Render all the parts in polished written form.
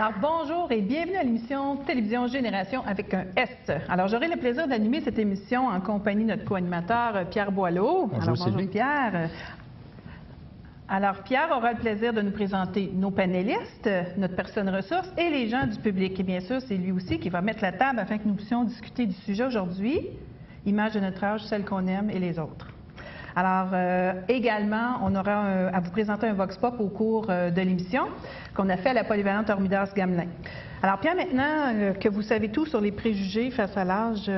Alors, bonjour et bienvenue à l'émission Télévision Génération avec un S. Alors, j'aurai le plaisir d'animer cette émission en compagnie de notre co-animateur Pierre Boileau. Bonjour, bonjour Pierre. Alors, Pierre aura le plaisir de nous présenter nos panélistes, notre personne ressource et les gens du public. Et bien sûr, c'est lui aussi qui va mettre la table afin que nous puissions discuter du sujet aujourd'hui. Image de notre âge, celle qu'on aime et les autres. Alors, également, on aura à vous présenter un Vox Pop au cours de l'émission qu'on a fait à la Polyvalente Hormidas-Gamelin. Alors, Pierre, maintenant que vous savez tout sur les préjugés face à l'âge,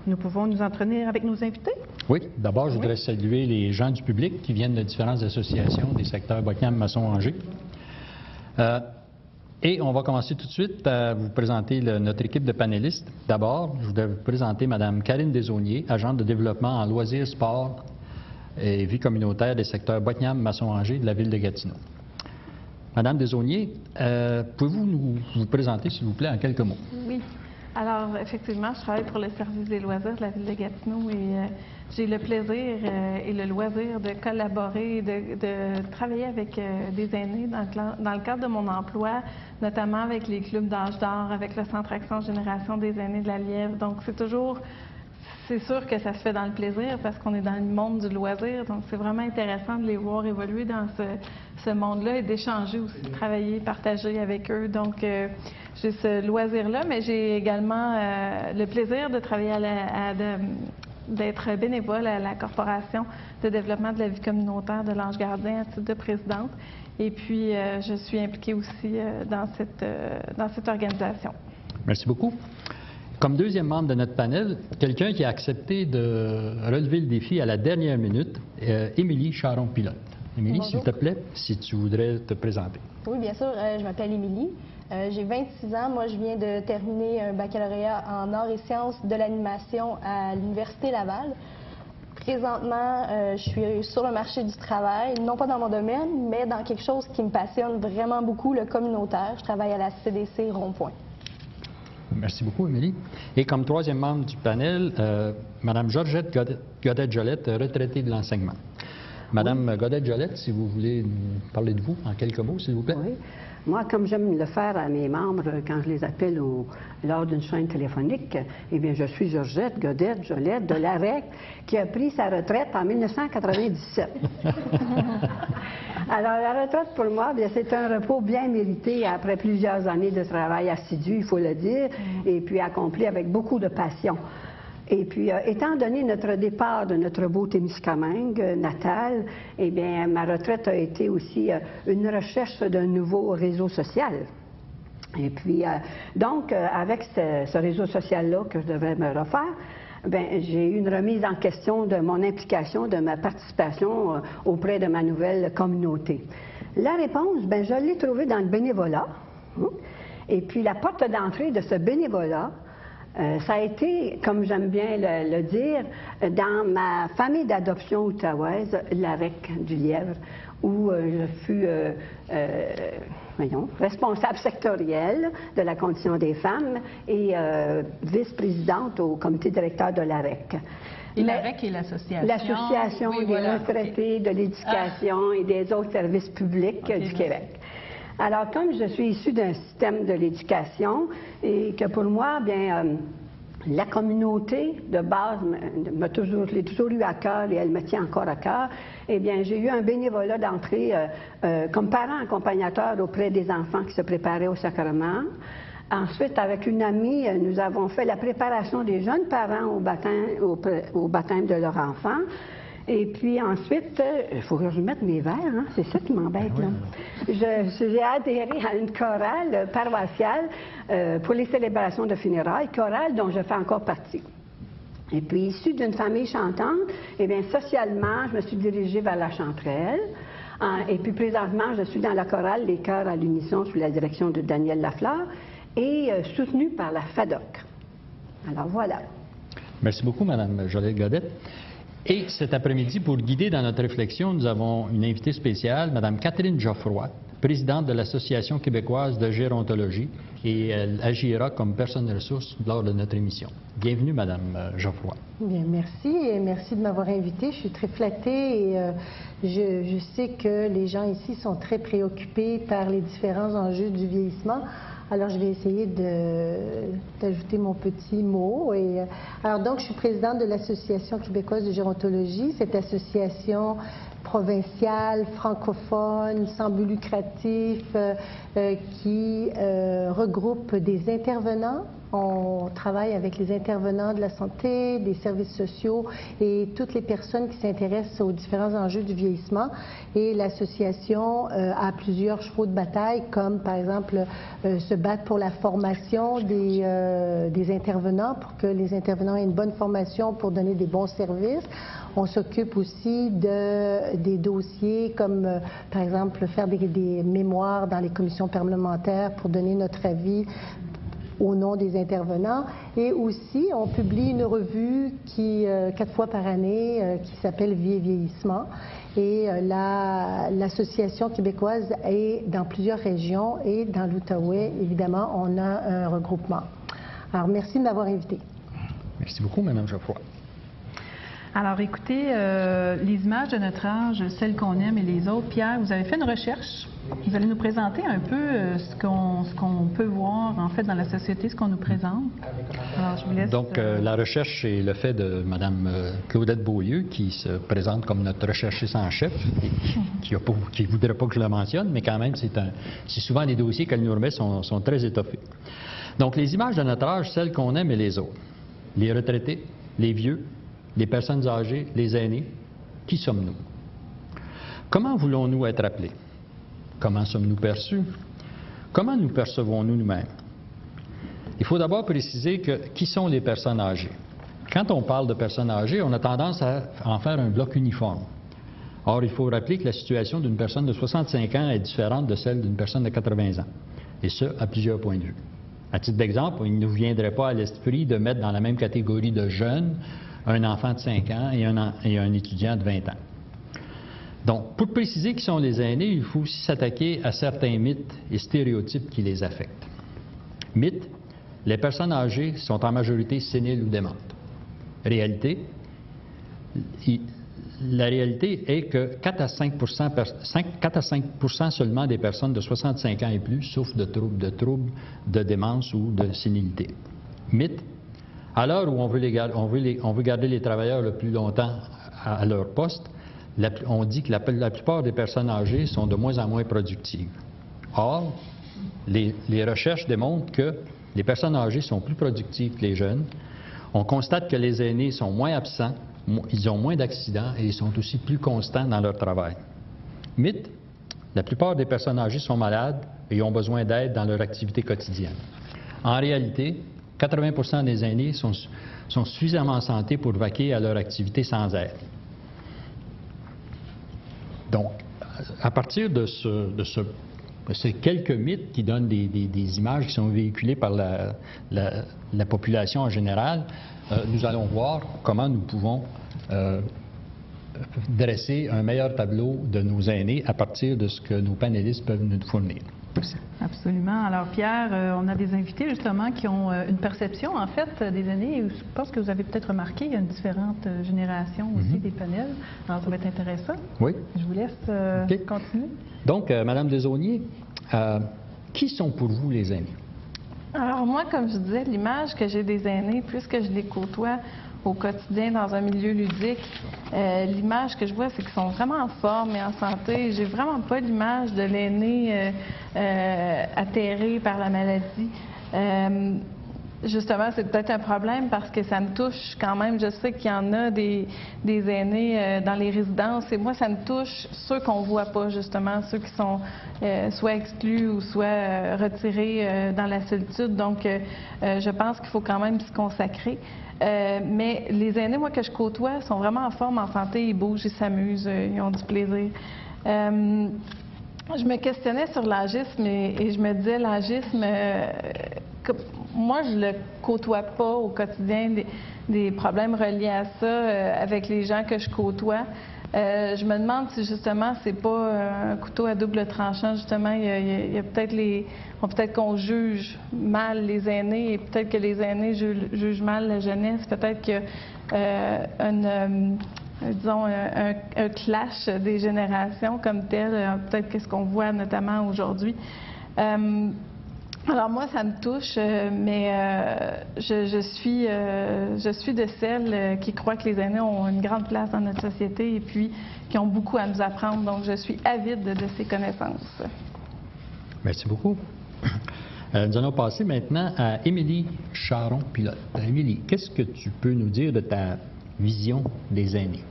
nous pouvons nous entretenir avec nos invités? Oui, d'abord, je voudrais saluer les gens du public qui viennent de différentes associations des secteurs Bocam, Masson, Angers. Et on va commencer tout de suite à vous présenter notre équipe de panélistes. D'abord, je voudrais vous présenter Mme Karine Desaulniers, agente de développement en loisirs, sport et vie communautaire des secteurs Bocam, Masson, Angers de la ville de Gatineau. Madame Desaulniers, pouvez-vous vous présenter, s'il vous plaît, en quelques mots? Oui. Alors, effectivement, je travaille pour le service des loisirs de la ville de Gatineau et j'ai le plaisir et le loisir de collaborer, de travailler avec des aînés dans le cadre de mon emploi, notamment avec les clubs d'âge d'or, avec le Centre Action Génération des aînés de la Lièvre. Donc, c'est sûr que ça se fait dans le plaisir parce qu'on est dans le monde du loisir. Donc, c'est vraiment intéressant de les voir évoluer dans ce monde-là et d'échanger aussi, de travailler, partager avec eux. Donc, j'ai ce loisir-là, mais j'ai également le plaisir de travailler d'être bénévole à la Corporation de développement de la vie communautaire de l'Ange Gardien à titre de présidente. Et puis, je suis impliquée aussi dans cette organisation. Merci beaucoup. Comme deuxième membre de notre panel, quelqu'un qui a accepté de relever le défi à la dernière minute, Émilie Charon-Pilote. Émilie, s'il te plaît, si tu voudrais te présenter. Oui, bien sûr. Je m'appelle Émilie. J'ai 26 ans. Moi, je viens de terminer un baccalauréat en arts et sciences de l'animation à l'Université Laval. Présentement, je suis sur le marché du travail, non pas dans mon domaine, mais dans quelque chose qui me passionne vraiment beaucoup, le communautaire. Je travaille à la CDC Rond-Point. Merci beaucoup, Émilie. Et comme troisième membre du panel, Mme Georgette Godet-Jolette, retraitée de l'enseignement. Madame Godet-Jolette, si vous voulez nous parler de vous en quelques mots, s'il vous plaît. Oui. Moi, comme j'aime le faire à mes membres quand je les appelle lors d'une chaîne téléphonique, eh bien, je suis Georgette Godet-Jolette de l'AREC qui a pris sa retraite en 1997. Alors, la retraite, pour moi, c'est un repos bien mérité après plusieurs années de travail assidu, il faut le dire, et puis accompli avec beaucoup de passion. Et puis, étant donné notre départ de notre beau Témiscamingue natal, eh bien, ma retraite a été aussi une recherche d'un nouveau réseau social. Et puis, donc, avec ce réseau social-là que je devais me refaire, bien, j'ai eu une remise en question de mon implication, de ma participation auprès de ma nouvelle communauté. La réponse, bien, je l'ai trouvée dans le bénévolat. Et puis, la porte d'entrée de ce bénévolat, ça a été, comme j'aime bien le dire, dans ma famille d'adoption outaouaise, l'AREC du Lièvre, où je fus responsable sectorielle de la condition des femmes et vice-présidente au comité directeur de l'AREC. Et l'AREC est l'association? L'association des retraités de l'éducation et des autres services publics du Québec. Alors, comme je suis issue d'un système de l'éducation et que pour moi, bien, la communauté de base, je l'ai toujours eu à cœur et elle me tient encore à cœur, eh bien, j'ai eu un bénévolat d'entrée comme parent accompagnateur auprès des enfants qui se préparaient au sacrement. Ensuite, avec une amie, nous avons fait la préparation des jeunes parents au baptême de leur enfant. Et puis ensuite, il faut que je mette mes verres, hein? C'est ça qui m'embête, là. J'ai adhéré à une chorale paroissiale pour les célébrations de funérailles, chorale dont je fais encore partie. Et puis, issue d'une famille chantante, eh bien, socialement, je me suis dirigée vers la chanterelle. Et puis, présentement, je suis dans la chorale Les Chœurs à l'unisson sous la direction de Daniel Lafleur et soutenue par la FADOC. Alors, voilà. Merci beaucoup, Mme Jolette Godet. Et cet après-midi, pour guider dans notre réflexion, nous avons une invitée spéciale, Mme Catherine Geoffroy, présidente de l'Association québécoise de gérontologie, et elle agira comme personne ressource lors de notre émission. Bienvenue, Mme Geoffroy. Bien, merci et merci de m'avoir invitée. Je suis très flattée et je sais que les gens ici sont très préoccupés par les différents enjeux du vieillissement. Alors, je vais essayer d'ajouter mon petit mot. Alors, donc, je suis présidente de l'Association québécoise de gérontologie. Cette association provinciale, francophone, sans but lucratif, qui regroupe des intervenants. On travaille avec les intervenants de la santé, des services sociaux et toutes les personnes qui s'intéressent aux différents enjeux du vieillissement. Et l'association a plusieurs chevaux de bataille, comme par exemple se battre pour la formation des intervenants, pour que les intervenants aient une bonne formation pour donner des bons services. On s'occupe aussi des dossiers comme, par exemple, faire des mémoires dans les commissions parlementaires pour donner notre avis au nom des intervenants. Et aussi, on publie une revue 4 fois par année qui s'appelle Vie et vieillissement. Et l'association québécoise est dans plusieurs régions et dans l'Outaouais, évidemment, on a un regroupement. Alors, merci de m'avoir invité. Merci beaucoup, Mme Geoffroy. Alors, écoutez, les images de notre âge, celles qu'on aime et les autres. Pierre, vous avez fait une recherche. Vous allez nous présenter un peu ce qu'on peut voir, en fait, dans la société, ce qu'on nous présente. Alors, je vous laisse... Donc, la recherche est le fait de Mme Claudette Beaulieu, qui se présente comme notre recherchiste en chef, et qui ne voudrait pas que je la mentionne, mais quand même, c'est souvent les dossiers qu'elle nous remet sont très étoffés. Donc, les images de notre âge, celles qu'on aime et les autres. Les retraités, les vieux, les personnes âgées, les aînés, qui sommes-nous? Comment voulons-nous être appelés? Comment sommes-nous perçus? Comment nous percevons-nous nous-mêmes? Il faut d'abord préciser qui sont les personnes âgées. Quand on parle de personnes âgées, on a tendance à en faire un bloc uniforme. Or, il faut rappeler que la situation d'une personne de 65 ans est différente de celle d'une personne de 80 ans, et ce, à plusieurs points de vue. À titre d'exemple, il ne nous viendrait pas à l'esprit de mettre dans la même catégorie de jeunes un enfant de 5 ans et un étudiant de 20 ans. Donc, pour préciser qui sont les aînés, il faut aussi s'attaquer à certains mythes et stéréotypes qui les affectent. Mythe, les personnes âgées sont en majorité séniles ou démentes. Réalité, la réalité est que 4 à 5 seulement des personnes de 65 ans et plus souffrent de troubles de démence ou de sénilité. Mythe, à l'heure où on veut garder les travailleurs le plus longtemps à leur poste, on dit que la plupart des personnes âgées sont de moins en moins productives. Or, les recherches démontrent que les personnes âgées sont plus productives que les jeunes. On constate que les aînés sont moins absents, ils ont moins d'accidents et ils sont aussi plus constants dans leur travail. Mythe, la plupart des personnes âgées sont malades et ont besoin d'aide dans leur activité quotidienne. En réalité, 80% des aînés sont suffisamment en santé pour vaquer à leur activité sans aide. Donc, à partir de ces quelques mythes qui donnent des images qui sont véhiculées par la population en général, nous allons voir comment nous pouvons dresser un meilleur tableau de nos aînés à partir de ce que nos panélistes peuvent nous fournir. Merci. Absolument. Alors, Pierre, on a des invités, justement, qui ont une perception, en fait, des aînés. Je pense que vous avez peut-être remarqué, il y a une différente génération aussi des panels. Alors, ça va être intéressant. Oui. Je vous laisse continuer. Donc, Mme Desaulniers, qui sont pour vous les aînés? Alors, moi, comme je disais, l'image que j'ai des aînés, plus que je les côtoie au quotidien dans un milieu ludique, l'image que je vois, c'est qu'ils sont vraiment en forme et en santé. J'ai vraiment pas l'image de l'aîné atterré par la maladie. Justement, c'est peut-être un problème parce que ça me touche quand même. Je sais qu'il y en a des aînés dans les résidences et moi, ça me touche ceux qu'on voit pas, justement, ceux qui sont soit exclus ou soit retirés dans la solitude. Donc, je pense qu'il faut quand même s'y consacrer. Mais les aînés, moi, que je côtoie, sont vraiment en forme, en santé, ils bougent, ils s'amusent, ils ont du plaisir. Je me questionnais sur l'agisme et je me disais, l'agisme, moi, je le côtoie pas au quotidien, des problèmes reliés à ça avec les gens que je côtoie. Je me demande si justement c'est pas un couteau à double tranchant. Justement, il y a peut-être qu'on juge mal les aînés et peut-être que les aînés jugent mal la jeunesse. Peut-être qu'il y a un clash des générations comme tel. Peut-être qu'est-ce qu'on voit notamment aujourd'hui. Alors moi, ça me touche, mais je suis de celles qui croient que les aînés ont une grande place dans notre société et puis qui ont beaucoup à nous apprendre. Donc, je suis avide de ces connaissances. Merci beaucoup. Nous allons passer maintenant à Émilie Charon-Pilote. Émilie, qu'est-ce que tu peux nous dire de ta vision des aînés?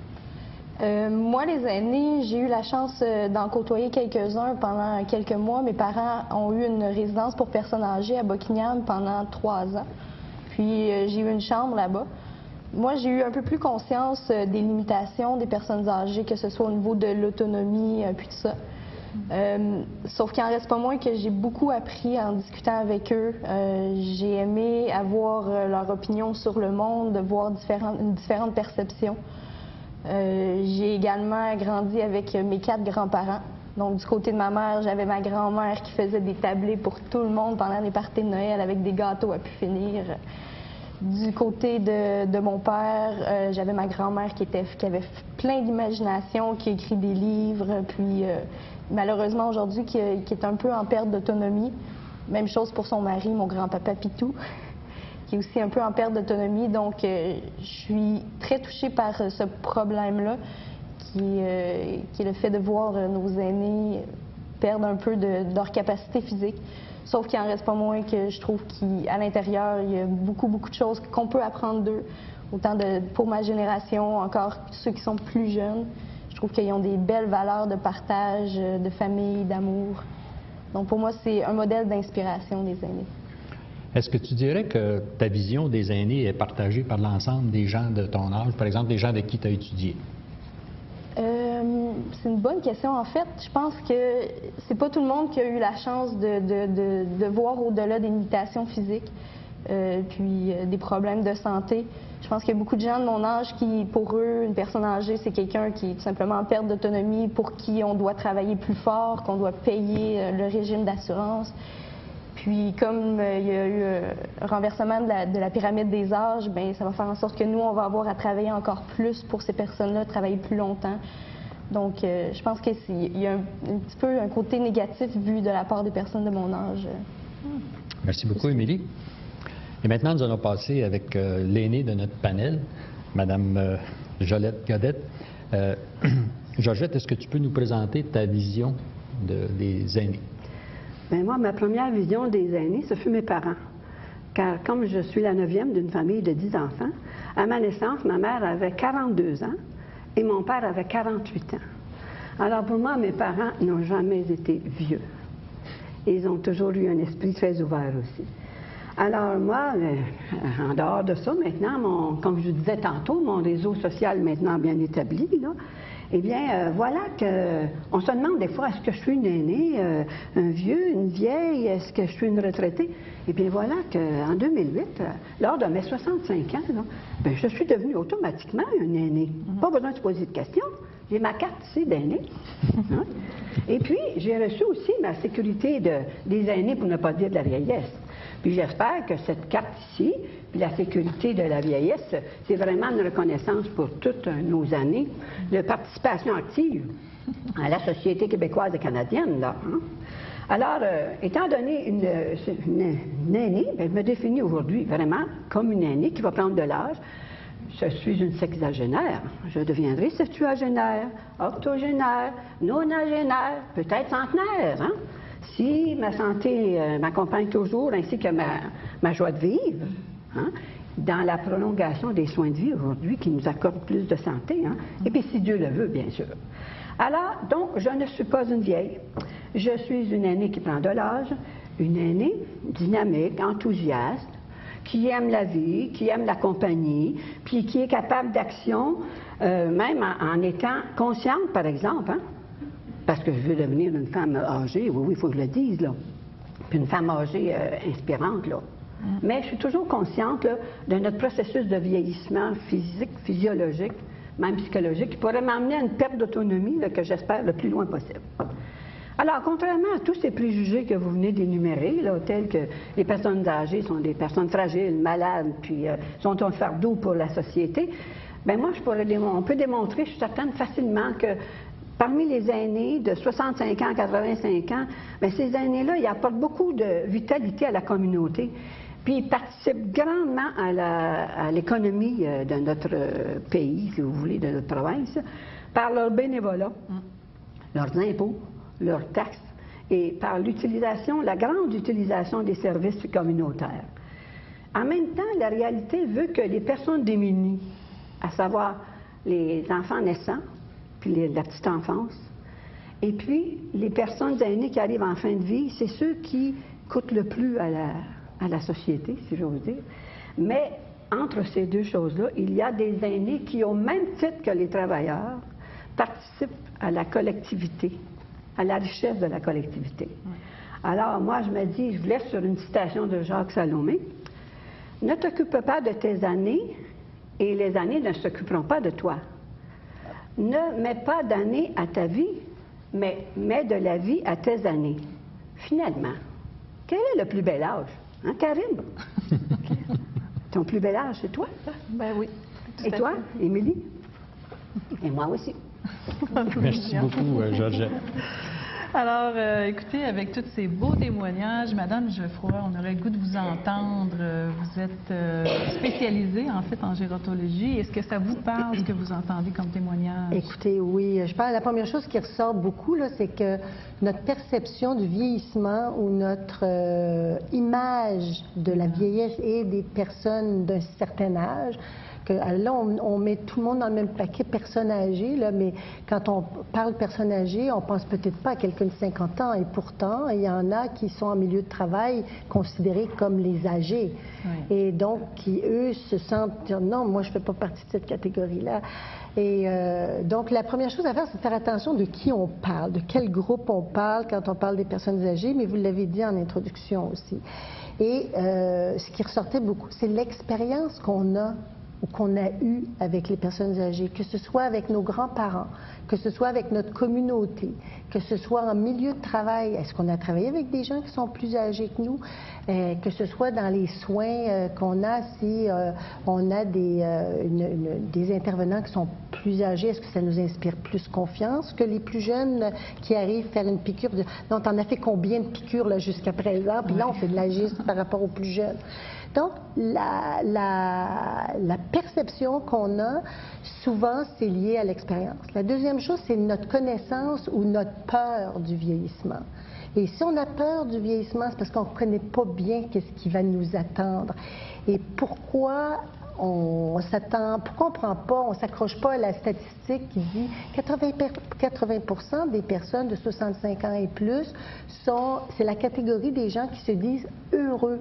Moi, les aînés, j'ai eu la chance d'en côtoyer quelques-uns pendant quelques mois. Mes parents ont eu une résidence pour personnes âgées à Buckingham pendant 3 ans. Puis, j'ai eu une chambre là-bas. Moi, j'ai eu un peu plus conscience des limitations des personnes âgées, que ce soit au niveau de l'autonomie, puis tout ça. Sauf qu'il n'en reste pas moins que j'ai beaucoup appris en discutant avec eux. J'ai aimé avoir leur opinion sur le monde, de voir une différente perception. J'ai également grandi avec mes 4 grands-parents. Donc, du côté de ma mère, j'avais ma grand-mère qui faisait des tablés pour tout le monde pendant les parties de Noël avec des gâteaux à pu finir. Du côté de mon père, j'avais ma grand-mère qui avait plein d'imagination, qui a écrit des livres, puis malheureusement aujourd'hui qui est un peu en perte d'autonomie. Même chose pour son mari, mon grand-papa Pitou, qui est aussi un peu en perte d'autonomie. Donc, je suis très touchée par ce problème-là, qui est le fait de voir nos aînés perdre un peu de leur capacité physique. Sauf qu'il n'en reste pas moins que je trouve qu'à l'intérieur, il y a beaucoup de choses qu'on peut apprendre d'eux. Autant pour ma génération, encore ceux qui sont plus jeunes. Je trouve qu'ils ont des belles valeurs de partage, de famille, d'amour. Donc, pour moi, c'est un modèle d'inspiration des aînés. Est-ce que tu dirais que ta vision des aînés est partagée par l'ensemble des gens de ton âge, par exemple des gens avec qui tu as étudié? C'est une bonne question. En fait, je pense que c'est pas tout le monde qui a eu la chance de voir au-delà des limitations physiques, puis des problèmes de santé. Je pense qu'il y a beaucoup de gens de mon âge qui, pour eux, une personne âgée, c'est quelqu'un qui est tout simplement en perte d'autonomie, pour qui on doit travailler plus fort, qu'on doit payer le régime d'assurance. Puis, comme il y a eu un renversement de la pyramide des âges, bien, ça va faire en sorte que nous, on va avoir à travailler encore plus pour ces personnes-là, travailler plus longtemps. Donc, je pense qu'il y a un petit peu un côté négatif vu de la part des personnes de mon âge. Merci beaucoup, Émilie. Et maintenant, nous allons passer avec l'aînée de notre panel, Mme Jolette Godette. Georgette, est-ce que tu peux nous présenter ta vision des aînés? Bien, moi, ma première vision des aînés, ce fut mes parents. Car comme je suis la 9e d'une famille de 10 enfants, à ma naissance, ma mère avait 42 ans et mon père avait 48 ans. Alors pour moi, mes parents n'ont jamais été vieux. Ils ont toujours eu un esprit très ouvert aussi. Alors moi, en dehors de ça, maintenant, comme je disais tantôt, mon réseau social maintenant bien établi, là, eh bien, voilà qu'on se demande des fois, est-ce que je suis une aînée, un vieux, une vieille, est-ce que je suis une retraitée? Eh bien, voilà qu'en 2008, lors de mes 65 ans, là, bien, je suis devenue automatiquement une aînée. Pas besoin de se poser de questions. J'ai ma carte ici d'aînée. Hein? Et puis, j'ai reçu aussi ma sécurité des aînés, pour ne pas dire de la vieillesse. Puis j'espère que cette carte ici, puis la sécurité de la vieillesse, c'est vraiment une reconnaissance pour toutes nos années de participation active à la société québécoise et canadienne, là. Hein? Alors, étant donné une aînée, bien, je me définis aujourd'hui vraiment comme une aînée qui va prendre de l'âge. Je suis une sexagénaire. Je deviendrai septuagénaire, octogénaire, nonagénaire, peut-être centenaire, hein? Si ma santé m'accompagne toujours, ainsi que ma joie de vivre, hein, dans la prolongation des soins de vie aujourd'hui qui nous accordent plus de santé, hein, et puis si Dieu le veut, bien sûr. Alors, donc, je ne suis pas une vieille. Je suis une aînée qui prend de l'âge, une aînée dynamique, enthousiaste, qui aime la vie, qui aime la compagnie, puis qui est capable d'action, même en étant consciente, par exemple, hein? Parce que je veux devenir une femme âgée, oui, il faut que je le dise, là. Puis une femme âgée inspirante, là. Mais je suis toujours consciente là, de notre processus de vieillissement physique, physiologique, même psychologique, qui pourrait m'amener à une perte d'autonomie que j'espère le plus loin possible. Alors, contrairement à tous ces préjugés que vous venez d'énumérer, tels que les personnes âgées sont des personnes fragiles, malades, puis sont un fardeau pour la société, bien moi, on peut démontrer, je suis certaine, facilement que parmi les aînés de 65 ans à 85 ans, bien, ces aînés-là, ils apportent beaucoup de vitalité à la communauté. Puis ils participent grandement à l'économie de notre pays, si vous voulez, de notre province, par leur bénévolat, leurs impôts, leurs taxes et par l'utilisation, la grande utilisation des services communautaires. En même temps, la réalité veut que les personnes démunies, à savoir les enfants naissants, puis la petite enfance, et puis les personnes aînées qui arrivent en fin de vie, c'est ceux qui coûtent le plus à la société, si j'ose dire. Mais entre ces deux choses-là, il y a des aînés qui, au même titre que les travailleurs, participent à la collectivité, à la richesse de la collectivité. Alors, moi, je me dis, je vous laisse sur une citation de Jacques Salomé. « Ne t'occupe pas de tes années et les années ne s'occuperont pas de toi. Ne mets pas d'années à ta vie, mais mets de la vie à tes années. » Finalement, quel est le plus bel âge? Hein, Karine? Ton plus bel âge, c'est toi? Ben oui. Et toi, Émilie? Et moi aussi. Merci beaucoup, Georgette. Alors, écoutez, avec tous ces beaux témoignages, Madame Geoffroy, on aurait le goût de vous entendre. Vous êtes spécialisée, en fait, en gérontologie. Est-ce que ça vous parle, ce que vous entendez comme témoignage? Écoutez, oui. Je pense que la première chose qui ressort beaucoup, là, c'est que notre perception du vieillissement ou notre image de la vieillesse et des personnes d'un certain âge, là, on met tout le monde dans le même paquet, personnes âgées, là, mais quand on parle de personnes âgées, on pense peut-être pas à quelqu'un de 50 ans, et pourtant, il y en a qui sont en milieu de travail considérés comme les âgés. Oui. Et donc, qui, eux, se sentent dire, non, moi, je ne fais pas partie de cette catégorie-là. Et donc, la première chose à faire, c'est de faire attention de qui on parle, de quel groupe on parle quand on parle des personnes âgées, mais vous l'avez dit en introduction aussi. Et ce qui ressortait beaucoup, c'est l'expérience qu'on a ou qu'on a eu avec les personnes âgées, que ce soit avec nos grands-parents, que ce soit avec notre communauté, que ce soit en milieu de travail. Est-ce qu'on a travaillé avec des gens qui sont plus âgés que nous? Que ce soit dans les soins qu'on a, si on a des intervenants qui sont plus âgés, est-ce que ça nous inspire plus confiance que les plus jeunes qui arrivent faire une piqûre? Non, t'en as fait combien de piqûres là, jusqu'à présent? Puis là, on fait de l'agisme par rapport aux plus jeunes. Donc, la perception qu'on a, souvent, c'est lié à l'expérience. La deuxième chose, c'est notre connaissance ou notre peur du vieillissement. Et si on a peur du vieillissement, c'est parce qu'on ne connaît pas bien qu'est-ce qui va nous attendre. Et pourquoi on s'attend, pourquoi on prend pas, on s'accroche pas à la statistique qui dit 80% des personnes de 65 ans et plus c'est la catégorie des gens qui se disent heureux.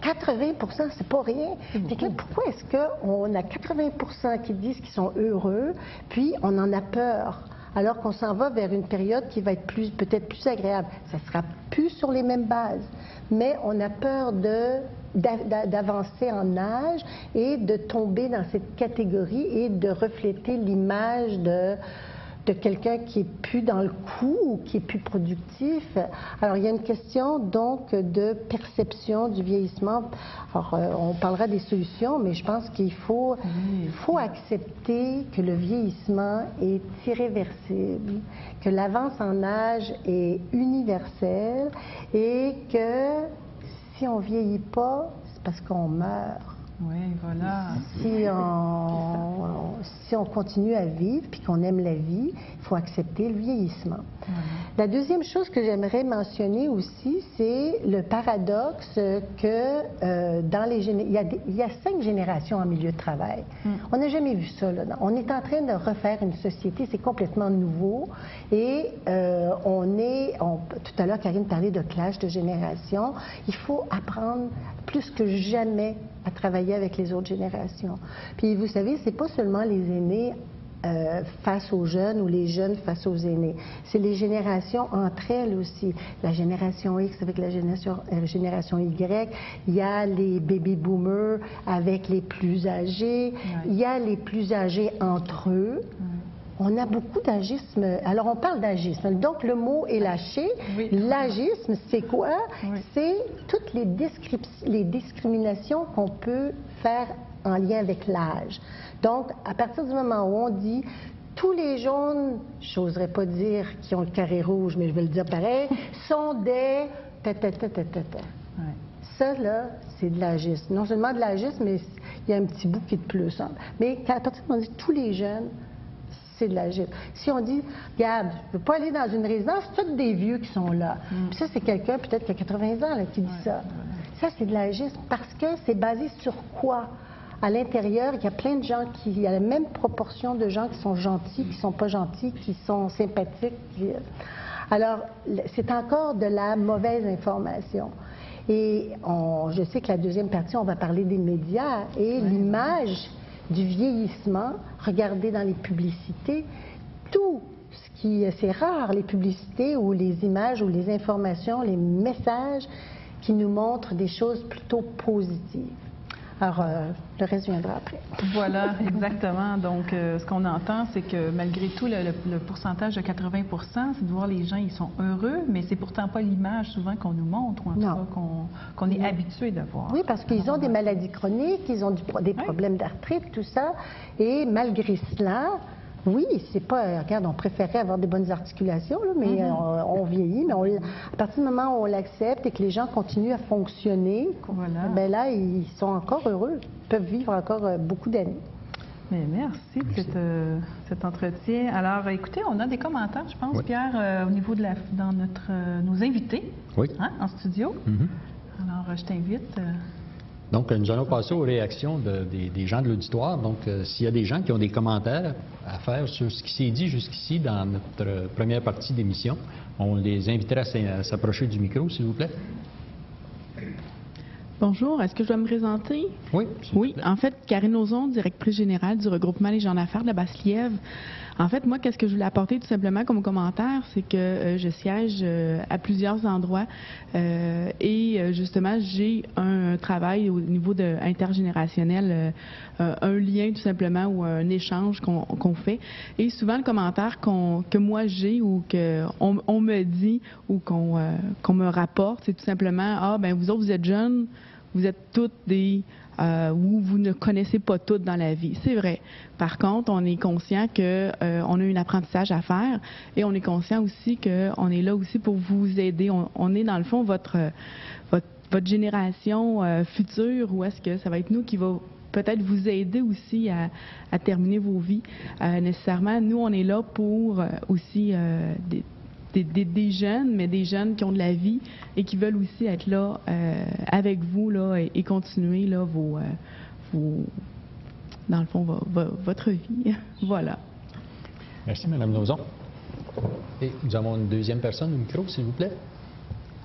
80%, c'est pas rien. Donc là, pourquoi est-ce qu'on a 80% qui disent qu'ils sont heureux, puis on en a peur, alors qu'on s'en va vers une période qui va être peut-être plus agréable? Ça sera plus sur les mêmes bases, mais on a peur d'avancer en âge et de tomber dans cette catégorie et de refléter l'image de quelqu'un qui est plus dans le coup ou qui est plus productif. Alors, il y a une question, donc, de perception du vieillissement. Alors, on parlera des solutions, mais je pense qu'il faut accepter que le vieillissement est irréversible, que l'avance en âge est universelle et que si on vieillit pas, c'est parce qu'on meurt. Oui, voilà. Si on continue à vivre puis qu'on aime la vie, il faut accepter le vieillissement. La deuxième chose que j'aimerais mentionner aussi, c'est le paradoxe que il y a 5 générations en milieu de travail. On n'a jamais vu ça, là. On est en train de refaire une société, c'est complètement nouveau. Et tout à l'heure, Karine parlait de clash de génération. Il faut apprendre plus que jamais à travailler avec les autres générations. Puis vous savez, c'est pas seulement les aînés face aux jeunes ou les jeunes face aux aînés. C'est les générations entre elles aussi. La génération X avec la génération Y, il y a les baby boomers avec les plus âgés, il y a les plus âgés entre eux. On a beaucoup d'agisme. Alors, on parle d'agisme. Donc, le mot est lâché. Oui. L'agisme, c'est quoi? Oui. C'est toutes les discriminations qu'on peut faire en lien avec l'âge. Donc, à partir du moment où on dit tous les jaunes, j'oserais pas dire qui ont le carré rouge, mais je vais le dire pareil, sont des... Ouais. Ça, là, c'est de l'agisme. Non seulement de l'agisme, mais il y a un petit bout qui est de plus. Hein. Mais à partir du moment où on dit tous les jeunes, c'est de l'agisme. Si on dit, regarde, je ne veux pas aller dans une résidence, c'est tous des vieux qui sont là. Puis ça, c'est quelqu'un peut-être qui a 80 ans là, qui dit ça. Ça, c'est de l'agisme parce que c'est basé sur quoi? À l'intérieur, il y a plein de gens il y a la même proportion de gens qui sont gentils, qui sont pas gentils, qui sont sympathiques. Alors, c'est encore de la mauvaise information. Et je sais que la deuxième partie, on va parler des médias et l'image du vieillissement. Regardez dans les publicités, tout ce qui... C'est rare, les publicités ou les images ou les informations, les messages qui nous montrent des choses plutôt positives. Alors, le reste viendra après. Voilà, exactement. Donc, ce qu'on entend, c'est que malgré tout, le pourcentage de 80 c'est de voir les gens, ils sont heureux, mais c'est pourtant pas l'image souvent qu'on nous montre, ou en tout cas qu'on est habitué de voir. Oui, parce qu'ils ont des maladies chroniques, ils ont des problèmes d'arthrite, tout ça, et malgré cela, oui, c'est pas... Regarde, on préférait avoir des bonnes articulations, là, mais on vieillit, mais à partir du moment où on l'accepte et que les gens continuent à fonctionner, ben là, ils sont encore heureux, ils peuvent vivre encore beaucoup d'années. Mais merci de cet entretien. Alors, écoutez, on a des commentaires, je pense, Pierre, au niveau de nos invités en studio. Alors, je t'invite... Donc, nous allons passer aux réactions des gens de l'auditoire. Donc, s'il y a des gens qui ont des commentaires à faire sur ce qui s'est dit jusqu'ici dans notre première partie d'émission, on les inviterait à s'approcher du micro, s'il vous plaît. Bonjour, est-ce que je dois me présenter? Oui. Oui, en fait, Karine Ozon, directrice générale du regroupement Les gens d'affaires de la Basse-Lièvre. En fait, moi, qu'est-ce que je voulais apporter tout simplement comme commentaire, c'est que je siège à plusieurs endroits et justement, j'ai un travail au niveau intergénérationnel, un lien tout simplement ou un échange qu'on fait. Et souvent, le commentaire que moi j'ai ou qu'on me dit ou qu'on me rapporte, c'est tout simplement « Ah, ben vous autres, vous êtes jeunes, vous êtes toutes des... où vous ne connaissez pas tout dans la vie. » C'est vrai. Par contre, on est conscient qu'on a un apprentissage à faire et on est conscient aussi qu'on est là aussi pour vous aider. On est dans le fond votre génération future, ou est-ce que ça va être nous qui va peut-être vous aider aussi à terminer vos vies. Nécessairement, nous, on est là pour aussi des jeunes, mais des jeunes qui ont de la vie et qui veulent aussi être là avec vous là, et continuer là, dans le fond, votre vie. Voilà. Merci, Mme Lauzon. Et nous avons une deuxième personne au micro, s'il vous plaît.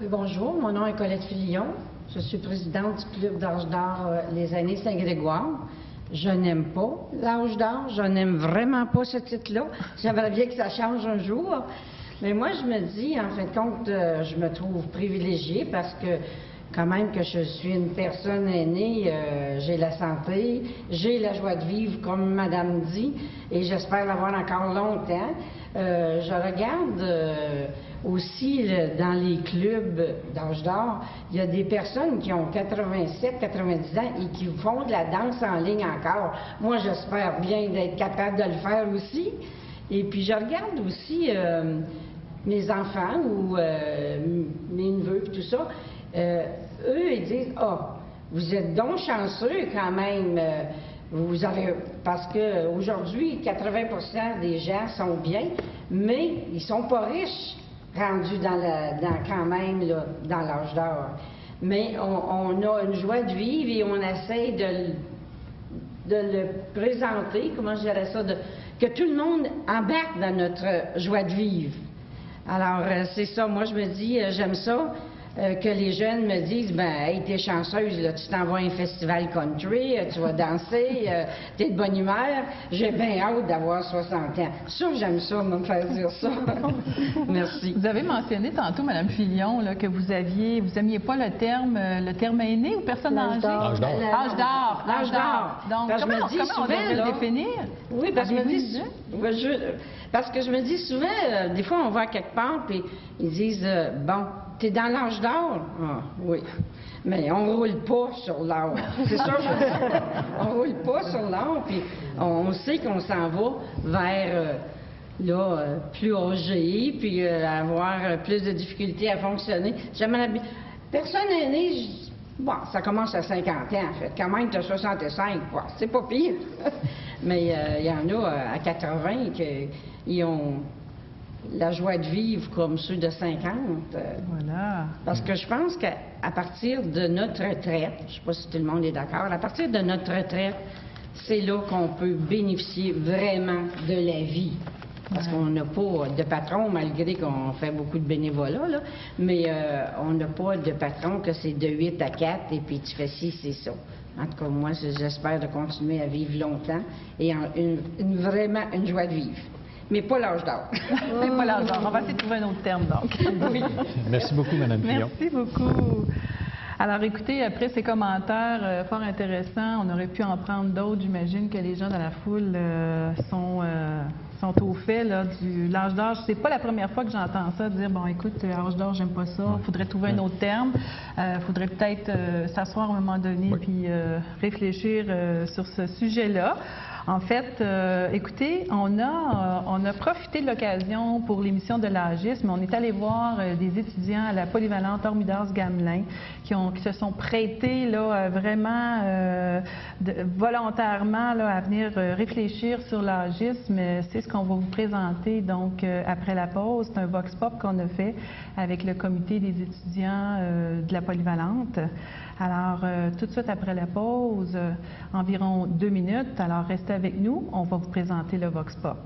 Oui, bonjour. Mon nom est Colette Fillon. Je suis présidente du Club d'âge d'or Les Aînés Saint-Grégoire. Je n'aime pas l'âge d'or. Je n'aime vraiment pas ce titre-là. J'aimerais bien que ça change un jour. Mais moi, je me dis, en fin de compte, je me trouve privilégiée parce que, quand même, que je suis une personne aînée, j'ai la santé, j'ai la joie de vivre, comme Madame dit, et j'espère l'avoir encore longtemps. Je regarde aussi dans les clubs d'âge d'or, il y a des personnes qui ont 87, 90 ans et qui font de la danse en ligne encore. Moi, j'espère bien d'être capable de le faire aussi. Et puis, je regarde aussi mes enfants ou mes neveux et tout ça. Eux, ils disent « Ah, vous êtes donc chanceux quand même. Vous avez... » Parce qu'aujourd'hui, 80% des gens sont bien, mais ils sont pas riches rendus quand même là, dans l'âge d'or. Mais on a une joie de vivre et on essaie de le présenter, comment je dirais ça, que tout le monde embarque dans notre joie de vivre. Alors, c'est ça, moi je me dis, j'aime ça, que les jeunes me disent, ben, hey, t'es chanceuse, là, tu t'en vas à un festival country, tu vas danser, t'es de bonne humeur, j'ai bien hâte d'avoir 60 ans. Ça, j'aime ça, me faire dire ça. Merci. Vous avez mentionné tantôt, Mme Fillon, là, que vous aimiez pas le terme aîné ou personne âgée? L'âge d'or. L'âge d'or. L'âge d'or. Donc, parce comment on devrait le définir? Oui, parce que parce que je me dis souvent, des fois, on va quelque part, puis ils disent, bon, t'es dans l'âge d'or? Ah, oui. Mais on roule pas sur l'or. C'est ça, je veux dire. On roule pas sur l'or, puis on sait qu'on s'en va vers plus âgé, puis avoir plus de difficultés à fonctionner. Personne aînée, bon, ça commence à 50 ans, en fait. Quand même, tu as 65, quoi. C'est pas pire. Mais il y en a à 80 qui ont la joie de vivre comme ceux de 50. Voilà. Parce que je pense qu'à partir de notre retraite, je ne sais pas si tout le monde est d'accord, à partir de notre retraite, c'est là qu'on peut bénéficier vraiment de la vie. Parce qu'on n'a pas de patron, malgré qu'on fait beaucoup de bénévolat, là, mais on n'a pas de patron que c'est de 8 à 4 et puis tu fais ci, c'est ça. En tout cas, moi, j'espère de continuer à vivre longtemps et vraiment une joie de vivre. Mais pas l'âge d'or. Mais pas l'âge d'or. On va essayer de trouver un autre terme, donc. Oui. Merci beaucoup, Mme Fillon. Merci beaucoup. Alors, écoutez, après ces commentaires fort intéressants, on aurait pu en prendre d'autres. J'imagine que les gens dans la foule sont au fait là, du l'âge d'or. C'est pas la première fois que j'entends ça, dire, bon, écoute, âge d'or, j'aime pas ça, il faudrait trouver un autre terme. Il faudrait peut-être s'asseoir à un moment donné puis réfléchir sur ce sujet-là. En fait, écoutez, on a profité de l'occasion pour l'émission de l'âgisme. On est allé voir des étudiants à la polyvalente Hormidas-Gamelin qui se sont prêtés là, vraiment volontairement là, à venir réfléchir sur l'âgisme. C'est ce qu'on va vous présenter donc après la pause. C'est un vox pop qu'on a fait avec le comité des étudiants de la polyvalente. Alors, tout de suite après la pause, environ 2 minutes. Alors, restez avec nous. On va vous présenter le vox pop.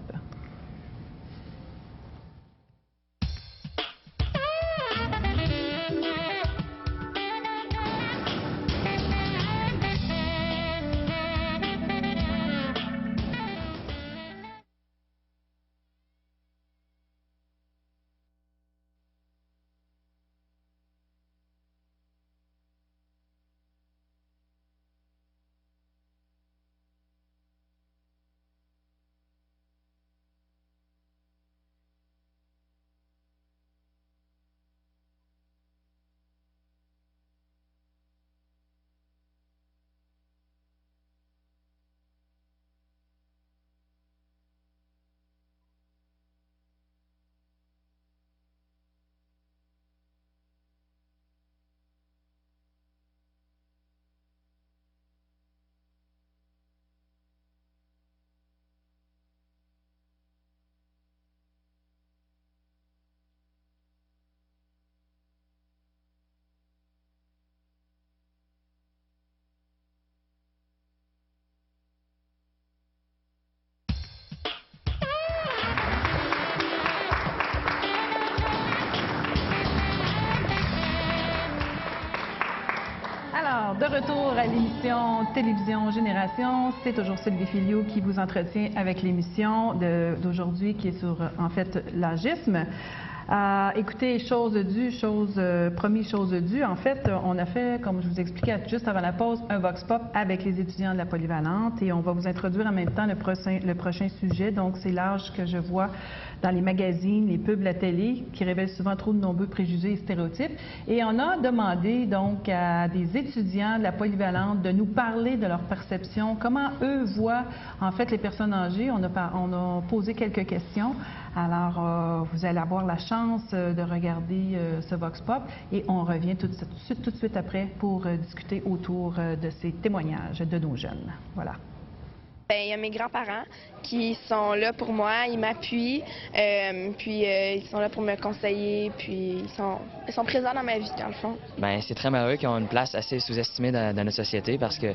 De retour à l'émission Télévision Génération, c'est toujours Sylvie Filiot qui vous entretient avec l'émission d'aujourd'hui qui est sur, en fait, l'âgisme. Écoutez, chose due, promis, chose due. En fait, on a fait, comme je vous expliquais juste avant la pause, un vox pop avec les étudiants de la polyvalente et on va vous introduire en même temps le prochain sujet. Donc, c'est l'âge que je vois dans les magazines, les pubs, la télé, qui révèlent souvent trop de nombreux préjugés et stéréotypes. Et on a demandé donc à des étudiants de la polyvalente de nous parler de leur perception, comment eux voient en fait les personnes âgées. On a posé quelques questions. Alors, vous allez avoir la chance de regarder ce vox pop et on revient tout de suite après pour discuter autour de ces témoignages de nos jeunes. Voilà. Bien, il y a mes grands-parents qui sont là pour moi, ils m'appuient, puis ils sont là pour me conseiller, puis ils sont présents dans ma vie, dans le fond. Bien, c'est très malheureux qu'ils ont une place assez sous-estimée dans notre société parce que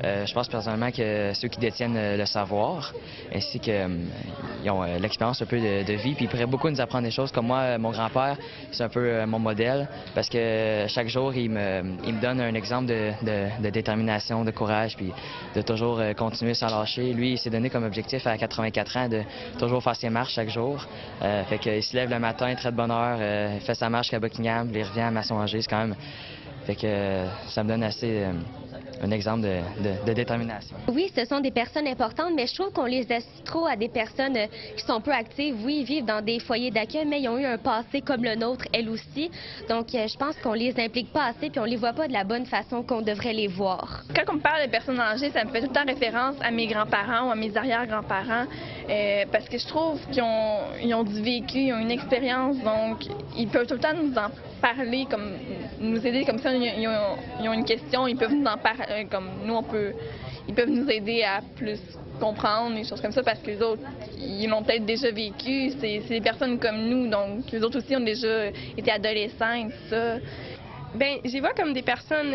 je pense personnellement que ceux qui détiennent le savoir, ainsi qu'ils ont l'expérience un peu de vie, puis ils pourraient beaucoup nous apprendre des choses. Comme moi, mon grand-père, c'est un peu mon modèle parce que chaque jour, il me donne un exemple de détermination, de courage, puis de toujours continuer sans lâcher. Lui, il s'est donné comme objectif à 84 ans de toujours faire ses marches chaque jour. Fait qu'il se lève le matin très de bonne heure, fait sa marche à Buckingham, puis il revient à Masson-Angers. C'est quand même Fait que ça me donne assez un exemple de détermination. Oui, ce sont des personnes importantes, mais je trouve qu'on les associe trop à des personnes qui sont peu actives. Oui, ils vivent dans des foyers d'accueil, mais ils ont eu un passé comme le nôtre, elles aussi. Donc, je pense qu'on les implique pas assez, puis on les voit pas de la bonne façon qu'on devrait les voir. Quand on me parle de personnes âgées, ça me fait tout le temps référence à mes grands-parents ou à mes arrière-grands-parents, parce que je trouve qu'ils ont du vécu, ils ont une expérience, donc ils peuvent tout le temps nous en parler, comme nous aider, comme ça, ils ont une question, ils peuvent nous en parler, comme nous, ils peuvent nous aider à plus comprendre, des choses comme ça, parce que les autres, ils l'ont peut-être déjà vécu, c'est des personnes comme nous, donc les autres aussi ont déjà été adolescents, tout ça. Bien, j'y vois comme des personnes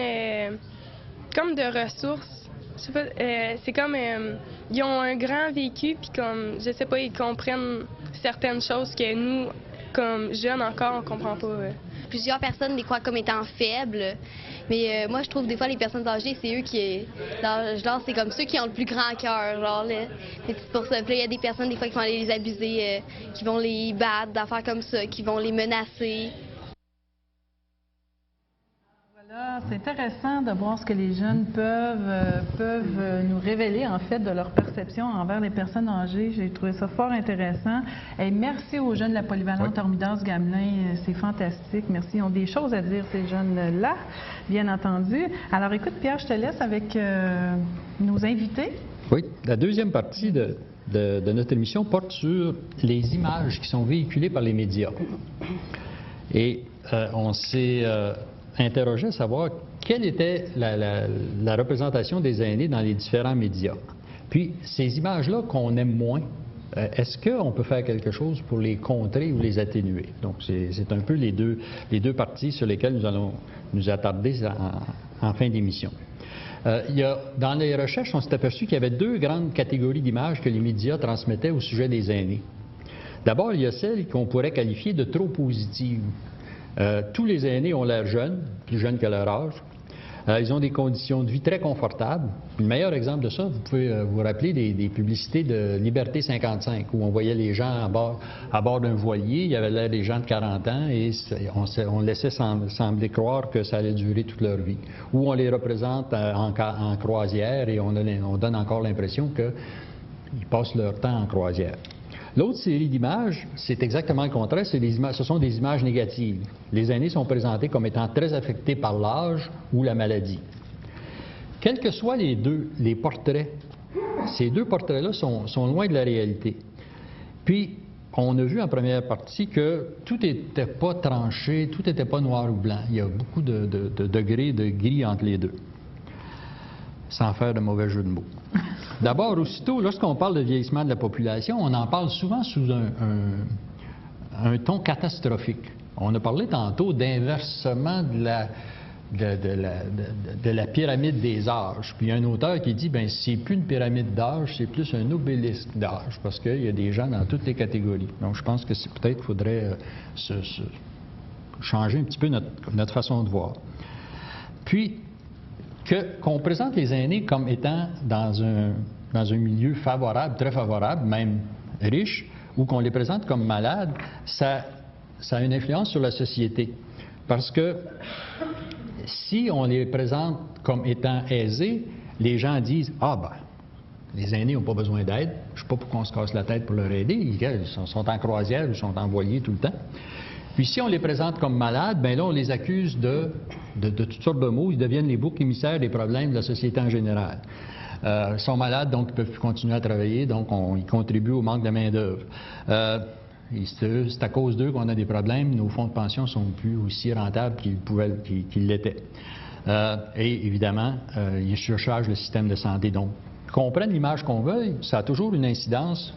comme de ressources. Je sais pas, c'est comme ils ont un grand vécu, puis comme, je sais pas, ils comprennent certaines choses que nous, comme jeunes encore, on comprend pas. Plusieurs personnes les croient comme étant faibles, mais moi je trouve des fois les personnes âgées, c'est eux qui, genre c'est comme ceux qui ont le plus grand cœur, genre là. C'est pour ça, il y a des personnes des fois qui vont aller les abuser, qui vont les battre, d'affaires comme ça, qui vont les menacer. Voilà, c'est intéressant de voir ce que les jeunes peuvent nous révéler, en fait, de leur perception envers les personnes âgées. J'ai trouvé ça fort intéressant. Et merci aux jeunes de la polyvalente Hormidas-Gamelin. C'est fantastique. Merci. Ils ont des choses à dire, ces jeunes-là, bien entendu. Alors, écoute, Pierre, je te laisse avec nos invités. Oui, la deuxième partie de notre émission porte sur les images qui sont véhiculées par les médias. Et on s'est interrogé à savoir quelle était la représentation des aînés dans les différents médias. Puis, ces images-là qu'on aime moins, est-ce qu'on peut faire quelque chose pour les contrer ou les atténuer? Donc, c'est un peu les deux parties sur lesquelles nous allons nous attarder en fin d'émission. Dans les recherches, on s'est aperçu qu'il y avait deux grandes catégories d'images que les médias transmettaient au sujet des aînés. D'abord, il y a celles qu'on pourrait qualifier de trop positives. Tous les aînés ont l'air jeunes, plus jeunes que leur âge. Ils ont des conditions de vie très confortables. Le meilleur exemple de ça, vous pouvez vous rappeler des publicités de Liberté 55, où on voyait les gens à bord d'un voilier, il y avait l'air des gens de 40 ans, et on laissait sembler croire que ça allait durer toute leur vie. Ou on les représente en croisière, et on donne encore l'impression qu'ils passent leur temps en croisière. L'autre série d'images, c'est exactement le contraire, ce sont des images négatives. Les aînés sont présentés comme étant très affectés par l'âge ou la maladie. Quels que soient les portraits, ces deux portraits-là sont loin de la réalité. Puis, on a vu en première partie que tout n'était pas tranché, tout n'était pas noir ou blanc. Il y a beaucoup de degrés de gris entre les deux, sans faire de mauvais jeu de mots. D'abord, aussitôt, lorsqu'on parle de vieillissement de la population, on en parle souvent sous un ton catastrophique. On a parlé tantôt d'inversement de la pyramide des âges. Puis il y a un auteur qui dit, bien, c'est plus une pyramide d'âge, c'est plus un obélisque d'âge, parce qu'il y a des gens dans toutes les catégories. Donc, je pense que peut-être qu'il faudrait changer un petit peu notre façon de voir. Puis, qu'on présente les aînés comme étant dans un milieu favorable, très favorable, même riche, ou qu'on les présente comme malades, ça a une influence sur la société. Parce que si on les présente comme étant aisés, les gens disent « Ah ben, les aînés n'ont pas besoin d'aide, je ne sais pas pourquoi on se casse la tête pour leur aider, ils sont en croisière, ils sont en voilier tout le temps. » Puis si on les présente comme malades, bien là, on les accuse de toutes sortes de maux. Ils deviennent les boucs émissaires des problèmes de la société en général. Ils sont malades, donc ils ne peuvent plus continuer à travailler, donc ils contribuent au manque de main-d'œuvre. C'est à cause d'eux qu'on a des problèmes. Nos fonds de pension ne sont plus aussi rentables qu'ils l'étaient. Et évidemment, ils surchargent le système de santé. Donc, qu'on prenne l'image qu'on veuille, ça a toujours une incidence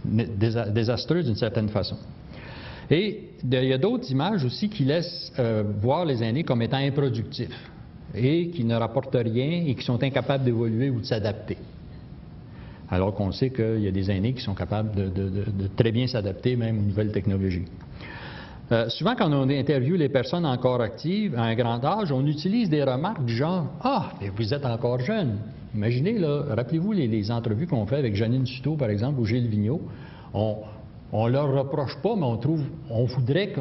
désastreuse d'une certaine façon. Et il y a d'autres images aussi qui laissent voir les aînés comme étant improductifs et qui ne rapportent rien et qui sont incapables d'évoluer ou de s'adapter. Alors qu'on sait qu'il y a des aînés qui sont capables de très bien s'adapter même aux nouvelles technologies. Souvent, quand on interviewe les personnes encore actives à un grand âge, on utilise des remarques du genre « Ah, mais vous êtes encore jeune ». Imaginez, là, rappelez-vous les entrevues qu'on fait avec Janine Suto, par exemple, ou Gilles Vigneault. On leur reproche pas, mais on voudrait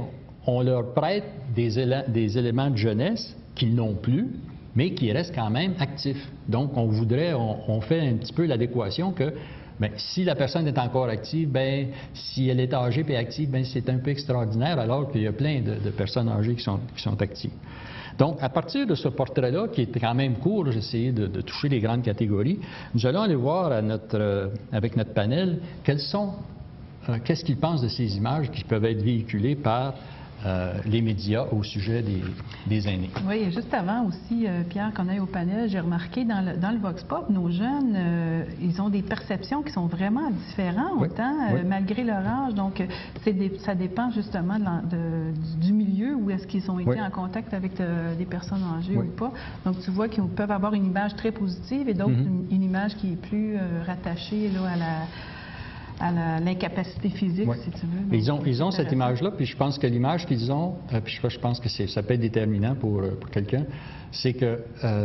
on leur prête des éléments de jeunesse qu'ils n'ont plus, mais qui restent quand même actifs. Donc, on fait un petit peu l'adéquation que bien, si la personne est encore active, bien, si elle est âgée et active, bien, c'est un peu extraordinaire, alors qu'il y a plein de personnes âgées qui sont actives. Donc, à partir de ce portrait-là, qui est quand même court, j'ai essayé de toucher les grandes catégories, nous allons aller voir avec notre panel qu'est-ce qu'ils pensent de ces images qui peuvent être véhiculées par les médias au sujet des aînés. Oui, et juste avant aussi, Pierre, qu'on aille au panel, j'ai remarqué dans le Vox Pop, nos jeunes, ils ont des perceptions qui sont vraiment différentes, oui, oui. Malgré leur âge. Donc, ça dépend justement du milieu où est-ce qu'ils ont été en contact avec des personnes âgées ou pas. Donc, tu vois qu'ils peuvent avoir une image très positive et d'autres une image qui est plus rattachée là, à l'incapacité physique, si tu veux. Donc, ils ont cette image-là, puis je pense que l'image qu'ils ont, puis je pense que ça peut être déterminant pour quelqu'un, c'est que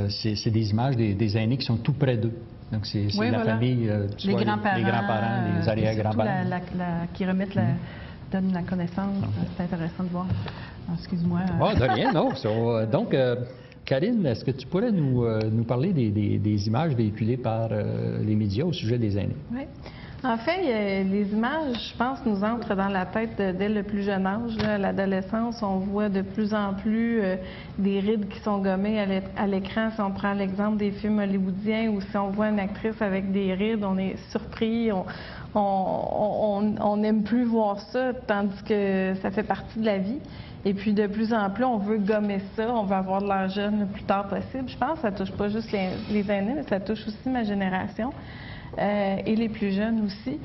c'est des images des aînés qui sont tout près d'eux. Donc, c'est la famille, les grands-parents, les arrière-grands-parents. Qui donnent la connaissance. C'est intéressant de voir. Excuse-moi. De rien, non. Donc, Karine, est-ce que tu pourrais nous parler des images véhiculées par les médias au sujet des aînés? Oui. En fait, les images, je pense, nous entrent dans la tête dès le plus jeune âge. À l'adolescence, on voit de plus en plus des rides qui sont gommées à l'écran. Si on prend l'exemple des films hollywoodiens ou si on voit une actrice avec des rides, on est surpris, on n'aime plus voir ça, tandis que ça fait partie de la vie. Et puis, de plus en plus, on veut gommer ça, on veut avoir de l'air jeune le plus tard possible. Je pense que ça touche pas juste les aînés, mais ça touche aussi ma génération. Et les plus jeunes aussi.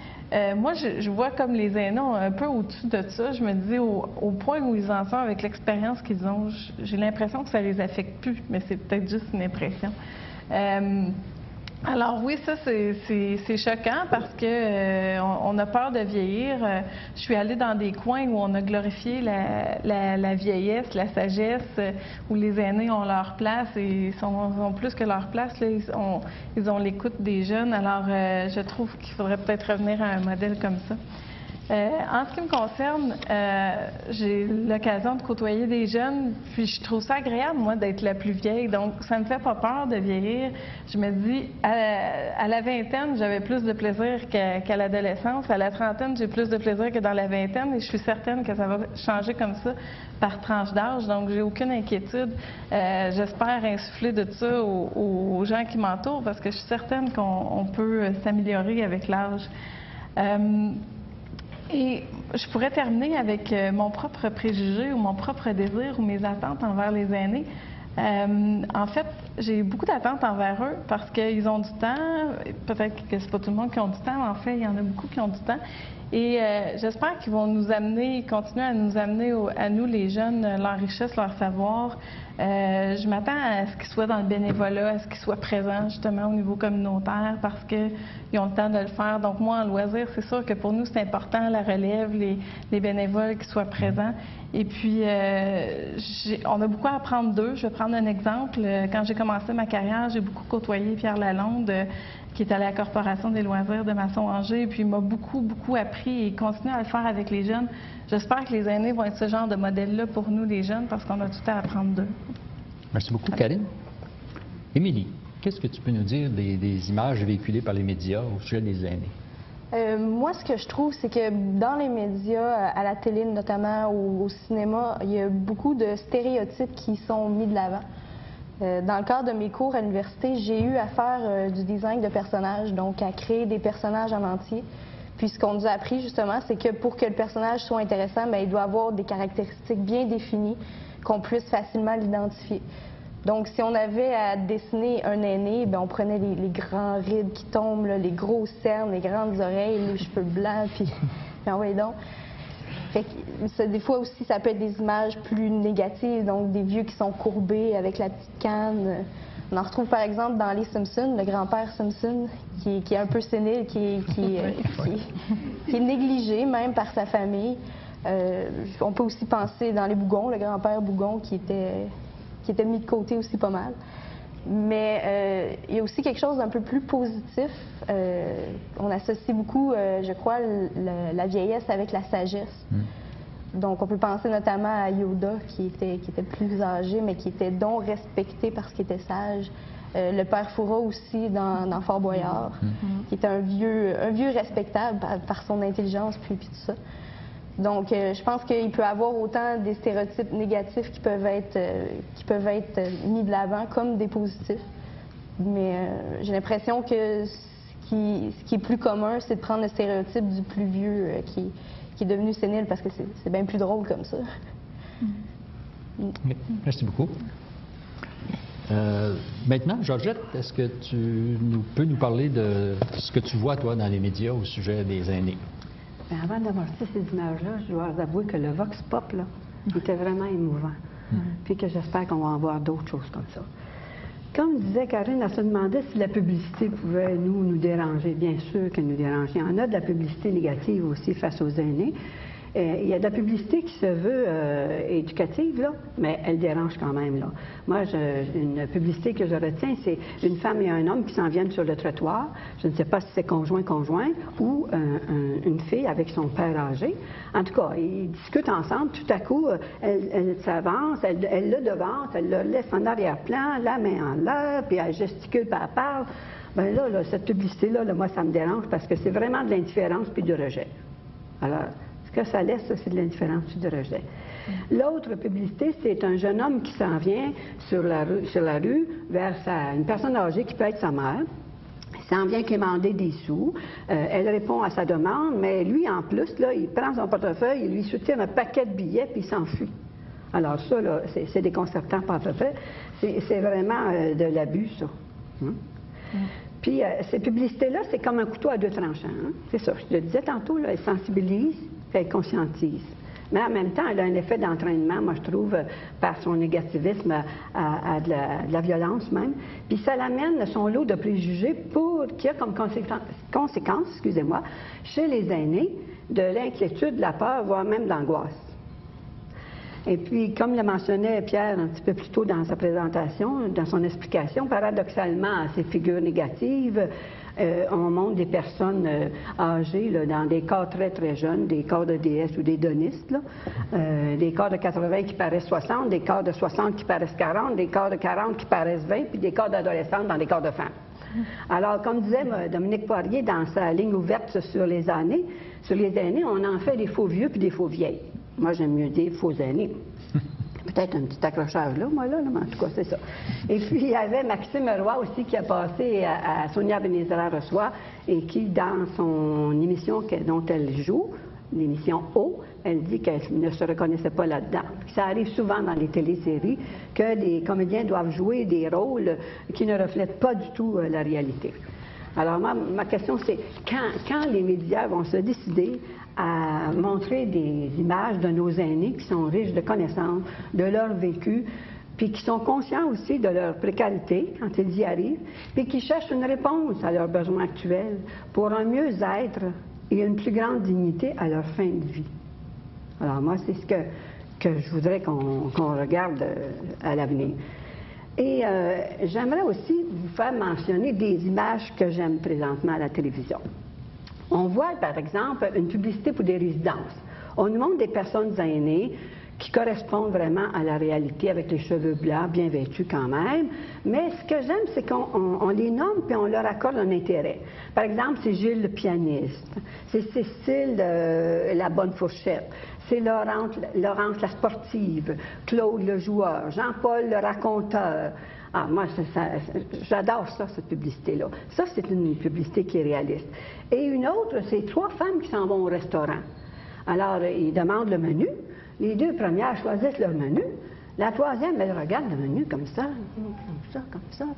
Moi, je vois comme les aînés un peu au-dessus de ça. Je me dis, au point où ils en sont avec l'expérience qu'ils ont, j'ai l'impression que ça les affecte plus, mais c'est peut-être juste une impression. Alors oui, ça c'est choquant parce que on a peur de vieillir. Je suis allée dans des coins où on a glorifié la vieillesse, la sagesse, où les aînés ont leur place et ont plus que leur place. Là, ils ont l'écoute des jeunes. Alors je trouve qu'il faudrait peut-être revenir à un modèle comme ça. En ce qui me concerne, j'ai l'occasion de côtoyer des jeunes, puis je trouve ça agréable, moi, d'être la plus vieille. Donc, ça me fait pas peur de vieillir. Je me dis, à la vingtaine, j'avais plus de plaisir qu'à l'adolescence. À la trentaine, j'ai plus de plaisir que dans la vingtaine, et je suis certaine que ça va changer comme ça par tranche d'âge. Donc, j'ai aucune inquiétude. J'espère insuffler de ça aux gens qui m'entourent, parce que je suis certaine qu'on peut s'améliorer avec l'âge. Et je pourrais terminer avec mon propre préjugé ou mon propre désir ou mes attentes envers les aînés. En fait, j'ai beaucoup d'attentes envers eux parce qu'ils ont du temps. Peut-être que c'est pas tout le monde qui a du temps, mais en fait, il y en a beaucoup qui ont du temps. Et j'espère qu'ils vont nous amener, continuer à nous amener, à nous les jeunes, leur richesse, leur savoir. Je m'attends à ce qu'ils soient dans le bénévolat, à ce qu'ils soient présents justement au niveau communautaire parce qu'ils ont le temps de le faire. Donc moi, en loisir, c'est sûr que pour nous, c'est important, la relève, les bénévoles qui soient présents. Et puis, on a beaucoup à apprendre d'eux. Je vais prendre un exemple. Quand j'ai commencé ma carrière, j'ai beaucoup côtoyé Pierre Lalonde, qui est à la Corporation des loisirs de Masson-Angers, et puis il m'a beaucoup appris et continue à le faire avec les jeunes. J'espère que les aînés vont être ce genre de modèle-là pour nous, les jeunes, parce qu'on a tout à apprendre d'eux. Merci beaucoup, Karine. Émilie, qu'est-ce que tu peux nous dire des images véhiculées par les médias au sujet des aînés? Moi, ce que je trouve, c'est que dans les médias, à la télé notamment, ou au cinéma, il y a beaucoup de stéréotypes qui sont mis de l'avant. Dans le cadre de mes cours à l'université, j'ai eu à faire du design de personnages, donc à créer des personnages en entier. Puis ce qu'on nous a appris justement, c'est que pour que le personnage soit intéressant, bien, il doit avoir des caractéristiques bien définies, qu'on puisse facilement l'identifier. Donc si on avait à dessiner un aîné, bien, on prenait les grands rides qui tombent, là, les gros cernes, les grandes oreilles, les cheveux blancs, puis envoyez donc. Fait que, des fois aussi, ça peut être des images plus négatives, donc des vieux qui sont courbés avec la petite canne. On en retrouve par exemple dans Les Simpsons, le grand-père Simpson, qui est un peu sénile, qui est négligé même par sa famille. On peut aussi penser dans Les Bougons, le grand-père Bougon, qui était mis de côté aussi pas mal. Mais il y a aussi quelque chose d'un peu plus positif. On associe beaucoup, je crois, la vieillesse avec la sagesse. Donc, on peut penser notamment à Yoda, qui était plus âgé, mais qui était donc respecté parce qu'il était sage. Le père Foura aussi, dans Fort Boyard, qui était un vieux respectable par son intelligence, puis tout ça. Donc, je pense qu'il peut y avoir autant des stéréotypes négatifs qui peuvent être mis de l'avant comme des positifs. Mais j'ai l'impression que ce qui est plus commun, c'est de prendre le stéréotype du plus vieux qui est devenu sénile, parce que c'est bien plus drôle comme ça. Merci beaucoup. Maintenant, Georgette, est-ce que tu peux nous parler de ce que tu vois, toi, dans les médias au sujet des aînés? Bien, avant d'avoir ces images-là, je dois avouer que le Vox Pop, là, était vraiment émouvant. Puis que j'espère qu'on va en voir d'autres choses comme ça. Comme disait Karine, elle se demandait si la publicité pouvait nous déranger. Bien sûr qu'elle nous dérange. Il y en a de la publicité négative aussi face aux aînés. Il y a de la publicité qui se veut éducative, là, mais elle dérange quand même, là. Moi, une publicité que je retiens, c'est une femme et un homme qui s'en viennent sur le trottoir. Je ne sais pas si c'est conjoint ou une fille avec son père âgé. En tout cas, ils discutent ensemble. Tout à coup, elle s'avance, elle le devance, elle le laisse en arrière-plan, la main en l'air, puis elle gesticule, puis elle parle. Bien là, cette publicité-là, moi, ça me dérange parce que c'est vraiment de l'indifférence puis du rejet. Alors, ce que ça laisse, c'est de l'indifférence et du rejet. L'autre publicité, c'est un jeune homme qui s'en vient sur la rue vers une personne âgée qui peut être sa mère. Il s'en vient quémander des sous. Elle répond à sa demande, mais lui, en plus, là, il prend son portefeuille, il lui soutient un paquet de billets, puis il s'enfuit. Alors ça, là, c'est déconcertant par le fait. C'est vraiment de l'abus, ça. Puis ces publicités-là, c'est comme un couteau à deux tranchants. C'est ça, je le disais tantôt, là, elles sensibilisent, elles conscientisent. Mais en même temps, elle a un effet d'entraînement, moi je trouve, par son négativisme à de la violence même. Puis ça l'amène son lot de préjugés qui a comme conséquence, excusez-moi, chez les aînés, de l'inquiétude, de la peur, voire même de l'angoisse. Et puis, comme le mentionnait Pierre un petit peu plus tôt dans sa présentation, dans son explication, paradoxalement, à ces figures négatives, on montre des personnes âgées là, dans des corps très, très jeunes, des corps de DS ou des donistes, là, des corps de 80 qui paraissent 60, des corps de 60 qui paraissent 40, des corps de 40 qui paraissent 20, puis des corps d'adolescentes dans des corps de femmes. Alors, comme disait Dominique Poirier dans sa ligne ouverte sur les aînés, on en fait des faux vieux puis des faux vieilles. Moi, j'aime mieux dire faux aînés. Peut-être un petit accrochage là, moi, là, mais en tout cas, c'est ça. Et puis, il y avait Maxime Roy aussi qui a passé à Sonia Benezra Reçoit et qui, dans son émission dont elle joue, l'émission O, elle dit qu'elle ne se reconnaissait pas là-dedans. Ça arrive souvent dans les téléséries que les comédiens doivent jouer des rôles qui ne reflètent pas du tout la réalité. Alors, ma question, c'est quand les médias vont se décider à montrer des images de nos aînés qui sont riches de connaissances, de leur vécu, puis qui sont conscients aussi de leur précarité quand ils y arrivent, puis qui cherchent une réponse à leurs besoins actuels pour un mieux-être et une plus grande dignité à leur fin de vie. Alors moi, c'est ce que je voudrais qu'on regarde à l'avenir. Et j'aimerais aussi vous faire mentionner des images que j'aime présentement à la télévision. On voit, par exemple, une publicité pour des résidences. On nous montre des personnes aînées qui correspondent vraiment à la réalité, avec les cheveux blancs, bien vêtus quand même. Mais ce que j'aime, c'est qu'on les nomme puis on leur accorde un intérêt. Par exemple, c'est Gilles le pianiste, c'est Cécile la bonne fourchette, c'est Laurence la sportive, Claude le joueur, Jean-Paul le raconteur. Ah, moi, j'adore ça, cette publicité-là. Ça, c'est une publicité qui est réaliste. Et une autre, c'est 3 femmes qui s'en vont au restaurant. Alors, ils demandent le menu. Les 2 premières choisissent leur menu. La 3e, elle regarde le menu comme ça,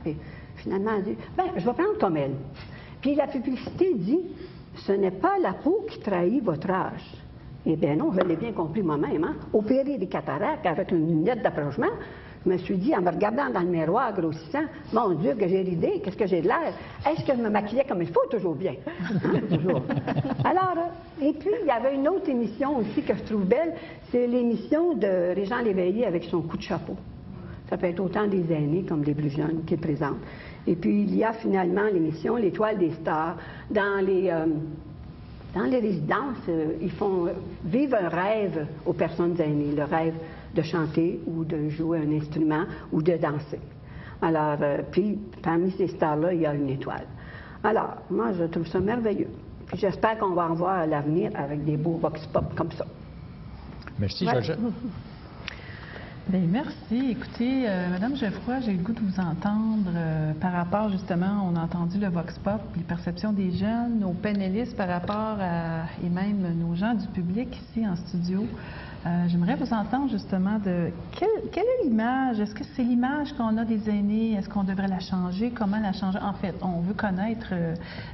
puis finalement, elle dit, « Bien, je vais prendre comme elle. » Puis la publicité dit, « Ce n'est pas la peau qui trahit votre âge. » Eh bien non, je l'ai bien compris moi-même, hein. Opérer des cataractes avec une lunette d'approchement, je me suis dit, en me regardant dans le miroir grossissant, mon Dieu, que j'ai l'idée, qu'est-ce que j'ai de l'air? Est-ce que je me maquillais comme il faut? Toujours bien. Hein? Toujours. Alors, et puis, il y avait une autre émission aussi que je trouve belle, c'est l'émission de Régent Léveillé avec son coup de chapeau. Ça peut être autant des aînés comme des plus jeunes qui présentent. Et puis, il y a finalement l'émission L'Étoile des stars dans les Dans les résidences, ils font vivre un rêve aux personnes aînées, le rêve de chanter ou de jouer un instrument ou de danser. Alors, puis, parmi ces stars-là, il y a une étoile. Alors, moi, je trouve ça merveilleux. Puis j'espère qu'on va en voir à l'avenir avec des beaux vox pop comme ça. Merci, Georgette. Bien, merci. Écoutez, Madame Geoffroy, j'ai le goût de vous entendre par rapport, justement, on a entendu le Vox Pop, les perceptions des jeunes, nos panélistes par rapport à, et même nos gens du public ici en studio. J'aimerais vous entendre, justement, de quelle est l'image? Est-ce que c'est l'image qu'on a des aînés? Est-ce qu'on devrait la changer? Comment la changer? En fait, on veut connaître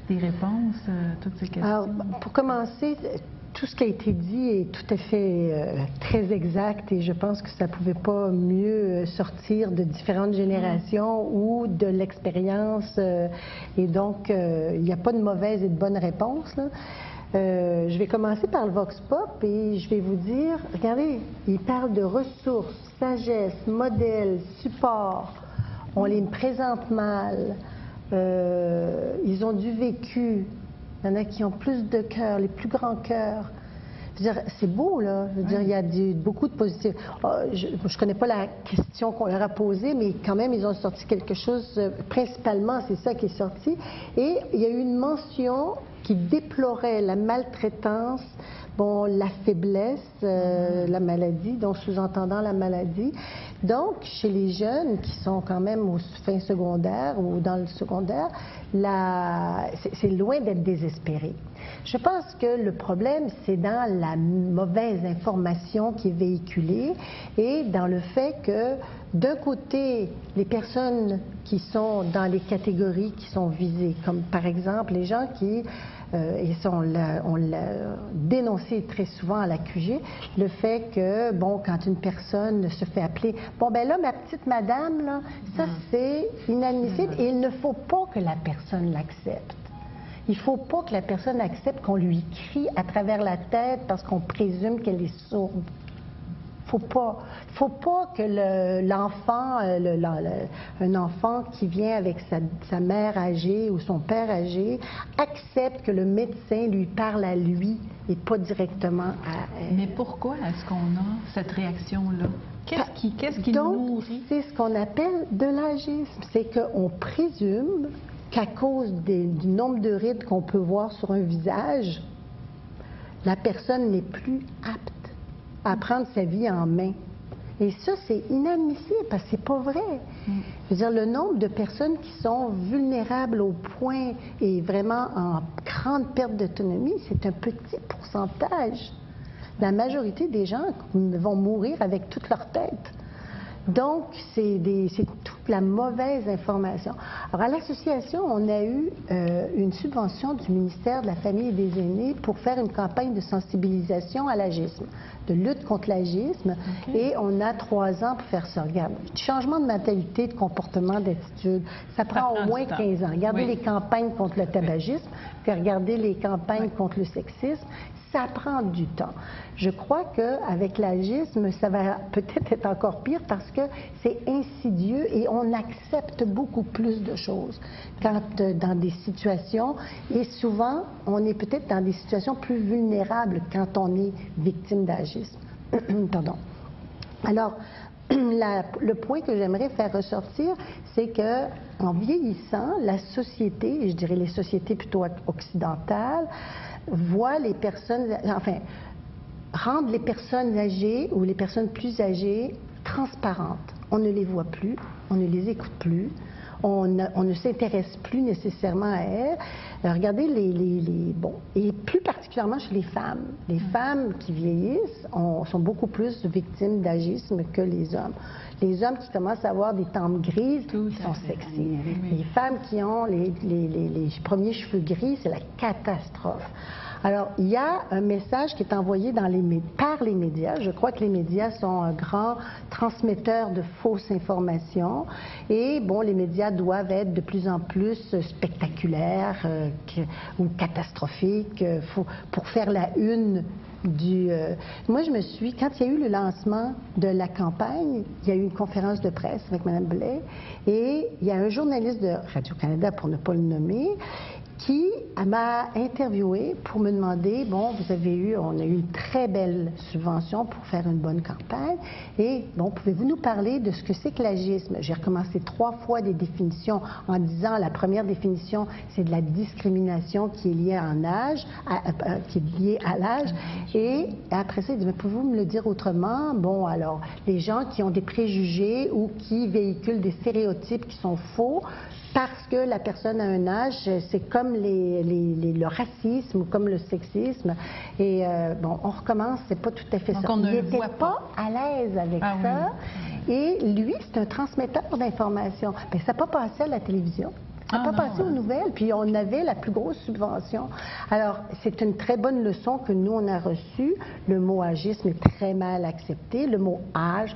des réponses à toutes ces questions. Alors, pour commencer, tout ce qui a été dit est tout à fait très exact et je pense que ça ne pouvait pas mieux sortir de différentes générations ou de l'expérience. Et donc, il n'y a pas de mauvaise et de bonne réponse, là. Je vais commencer par le Vox Pop et je vais vous dire, regardez, il parle de ressources, sagesse, modèles, support. On les présente mal. Ils ont du vécu. Il y en a qui ont plus de cœur, les plus grands cœurs. Je veux dire, c'est beau, là. Je veux dire, il y a beaucoup de positifs. Je ne connais pas la question qu'on leur a posée, mais quand même, ils ont sorti quelque chose, principalement, c'est ça qui est sorti. Et il y a eu une mention qui déplorait la maltraitance, bon, la faiblesse, la maladie, donc sous-entendant la maladie. Donc, chez les jeunes qui sont quand même au fin secondaire ou dans le secondaire, c'est loin d'être désespéré. Je pense que le problème, c'est dans la mauvaise information qui est véhiculée et dans le fait que, d'un côté, les personnes qui sont dans les catégories qui sont visées, comme par exemple les gens qui, et ça on l'a dénoncé très souvent à la QG, le fait que, bon, quand une personne se fait appeler, bon, ben là, ma petite madame, là, ça c'est inadmissible et il ne faut pas que la personne l'accepte. Il ne faut pas que la personne accepte qu'on lui crie à travers la tête parce qu'on présume qu'elle est sourde. Faut pas que l'enfant, un enfant qui vient avec sa mère âgée ou son père âgé, accepte que le médecin lui parle à lui et pas directement à elle. Mais pourquoi est-ce qu'on a cette réaction-là? Qu'est-ce qui nous nourrit? C'est ce qu'on appelle de l'agisme. C'est qu'on présume qu'à cause du nombre de rides qu'on peut voir sur un visage, la personne n'est plus apte à prendre sa vie en main. Et ça, c'est inadmissible parce que c'est pas vrai. Je veux dire, le nombre de personnes qui sont vulnérables au point et vraiment en grande perte d'autonomie, c'est un petit pourcentage. La majorité des gens vont mourir avec toute leur tête. Donc, c'est toute la mauvaise information. Alors, à l'association, on a eu une subvention du ministère de la Famille et des Aînés pour faire une campagne de sensibilisation à l'agisme, de lutte contre l'agisme. Et on a 3 ans pour faire ça. Regarde, changement de mentalité, de comportement, d'attitude, ça prend au moins 15 ans. Regardez les campagnes contre le tabagisme, puis regardez les campagnes contre le sexisme. Ça prend du temps. Je crois qu'avec l'agisme, ça va peut-être être encore pire parce que c'est insidieux et on accepte beaucoup plus de choses quand dans des situations, et souvent, on est peut-être dans des situations plus vulnérables quand on est victime d'agisme. Pardon. Alors, le point que j'aimerais faire ressortir, c'est que en vieillissant, la société, et je dirais les sociétés plutôt occidentales, voient les personnes, enfin, rendent les personnes âgées ou les personnes plus âgées transparentes. On ne les voit plus, on ne les écoute plus, on ne s'intéresse plus nécessairement à elles. Regardez bon, et plus particulièrement chez les femmes. Les femmes qui vieillissent sont beaucoup plus victimes d'agisme que les hommes. Les hommes qui commencent à avoir des tempes grises, ils sont sexy. Les femmes qui ont les premiers cheveux gris, c'est la catastrophe. Alors, il y a un message qui est envoyé par les médias. Je crois que les médias sont un grand transmetteur de fausses informations. Et, bon, les médias doivent être de plus en plus spectaculaires ou catastrophiques pour faire la une Moi, je me suis... Quand il y a eu le lancement de la campagne, il y a eu une conférence de presse avec Mme Blais et il y a un journaliste de Radio-Canada, pour ne pas le nommer, qui m'a interviewée pour me demander, bon, on a eu une très belle subvention pour faire une bonne campagne, et bon, pouvez-vous nous parler de ce que c'est que l'agisme? J'ai recommencé 3 fois des définitions en disant, la première définition, c'est de la discrimination qui est liée en âge, qui est liée à l'âge, et après ça, il dit, mais pouvez-vous me le dire autrement? Bon, alors, les gens qui ont des préjugés ou qui véhiculent des stéréotypes qui sont faux, parce que la personne a un âge, c'est comme le racisme ou comme le sexisme. Et bon, on recommence, c'est pas tout à fait ça. Il n'était pas à l'aise avec ça. Oui. Et lui, c'est un transmetteur d'informations. Bien, ça n'a pas passé à la télévision. Ça n'a pas passé aux nouvelles, puis on avait la plus grosse subvention. Alors, c'est une très bonne leçon que nous, on a reçue. Le mot agisme est très mal accepté. Le mot âge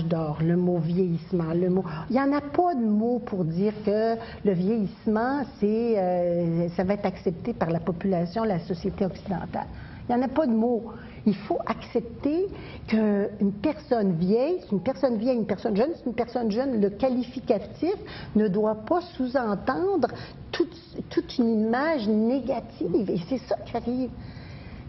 d'or, le mot vieillissement, le mot... Il n'y en a pas de mot pour dire que le vieillissement, ça va être accepté par la population, la société occidentale. Il n'y en a pas de mot. Il faut accepter qu'une personne vieille, c'est une personne vieille, une personne jeune, c'est une personne jeune. Le qualificatif ne doit pas sous-entendre toute une image négative. Et c'est ça qui arrive.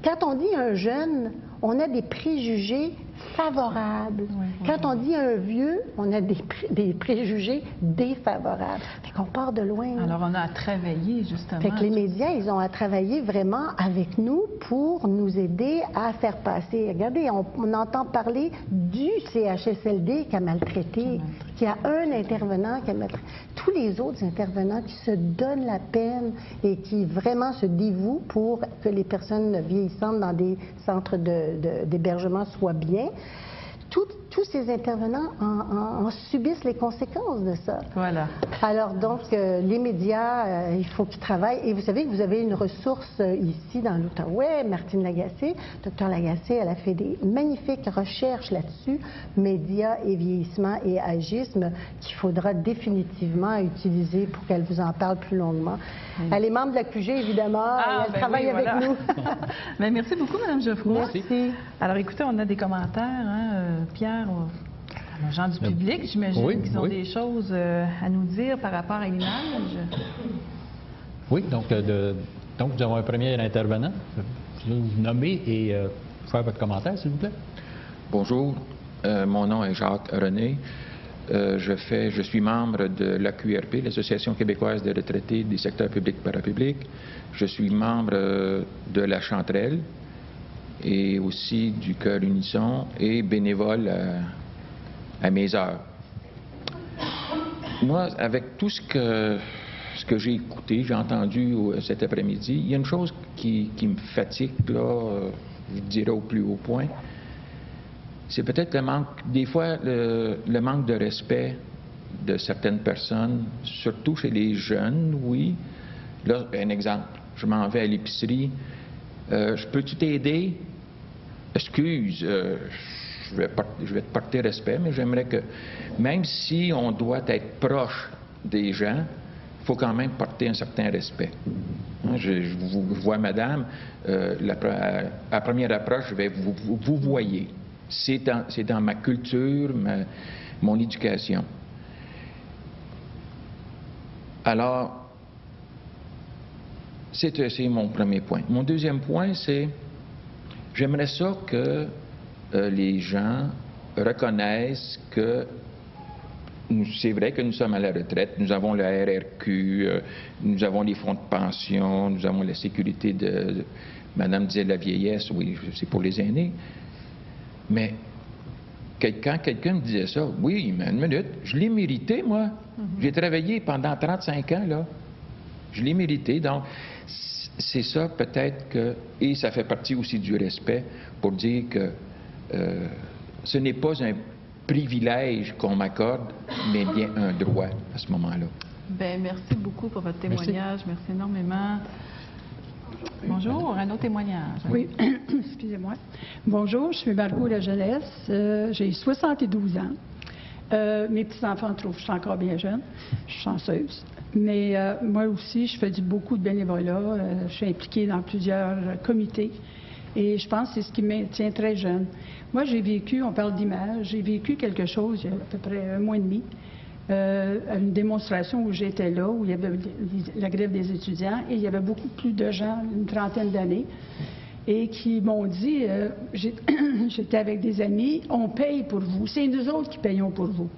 Quand on dit un jeune, on a des préjugés favorables. Quand on dit un vieux, on a des préjugés défavorables. Fait qu'on part de loin. Alors, on a à travailler, justement. Fait que les médias, ils ont à travailler vraiment avec nous pour nous aider à faire passer. Regardez, on entend parler du CHSLD qui a maltraité, qui a un intervenant qui a maltraité. Tous les autres intervenants qui se donnent la peine et qui vraiment se dévouent pour que les personnes vieillissantes dans des centres d'hébergement soient bien. Tous ces intervenants en subissent les conséquences de ça. Voilà. Alors donc, les médias, il faut qu'ils travaillent. Et vous savez que vous avez une ressource ici dans l'Outaouais, Martine Lagacé. Dr Lagacé, elle a fait des magnifiques recherches là-dessus, médias et vieillissement et agisme, qu'il faudra définitivement utiliser pour qu'elle vous en parle plus longuement. Elle est membre de la QG, évidemment, et elle travaille avec nous. Bien, merci beaucoup, Mme Geoffroy. Merci. Alors, écoutez, on a des commentaires, Pierre, les gens du public, j'imagine qu'ils ont des choses à nous dire par rapport à l'image. Oui, donc nous avons un premier intervenant. Je vais vous nommer et faire votre commentaire, s'il vous plaît. Bonjour, mon nom est Jacques René. Je suis membre de l'AQRP, l'Association québécoise des retraités des secteurs publics et parapublics. Je suis membre de la Chanterelle et aussi du Chœur Unisson et bénévole à mes heures. Moi, avec tout ce que j'ai écouté, j'ai entendu cet après-midi, il y a une chose qui me fatigue, là, je dirais au plus haut point. C'est peut-être le manque, des fois, le manque de respect de certaines personnes, surtout chez les jeunes, oui. Là, un exemple, je m'en vais à l'épicerie, je peux-tu t'aider? Excuse, je vais te porter respect, mais j'aimerais que, même si on doit être proche des gens, il faut quand même porter un certain respect. Je vois madame, à première approche, je vais vous voyez. C'est dans ma culture, mon éducation. Alors, c'est mon premier point. Mon deuxième point, c'est, j'aimerais ça que les gens reconnaissent que c'est vrai que nous sommes à la retraite, nous avons le RRQ, nous avons les fonds de pension, nous avons la sécurité de Madame disait la vieillesse, oui, c'est pour les aînés. Mais quand quelqu'un me disait ça, oui, mais une minute, je l'ai mérité, moi. J'ai travaillé pendant 35 ans, là. Je l'ai mérité. Donc, c'est ça peut-être que... Et ça fait partie aussi du respect pour dire que ce n'est pas un privilège qu'on m'accorde, mais bien un droit à ce moment-là. Bien, merci beaucoup pour votre témoignage. Merci énormément. Bonjour, un autre témoignage. Oui, excusez-moi. Bonjour, je suis Margot La Jeunesse. J'ai 72 ans. Mes petits-enfants trouvent que je suis encore bien jeune. Je suis chanceuse. Mais moi aussi, je fais beaucoup de bénévolat. Je suis impliquée dans plusieurs comités. Et je pense que c'est ce qui me tient très jeune. Moi, j'ai vécu, on parle d'image, j'ai vécu quelque chose il y a à peu près 1 mois et demi. à une démonstration où j'étais là, où il y avait la grève des étudiants, et il y avait beaucoup plus de gens, une trentaine d'années, et qui m'ont dit, j'étais avec des amis, on paye pour vous, c'est nous autres qui payons pour vous.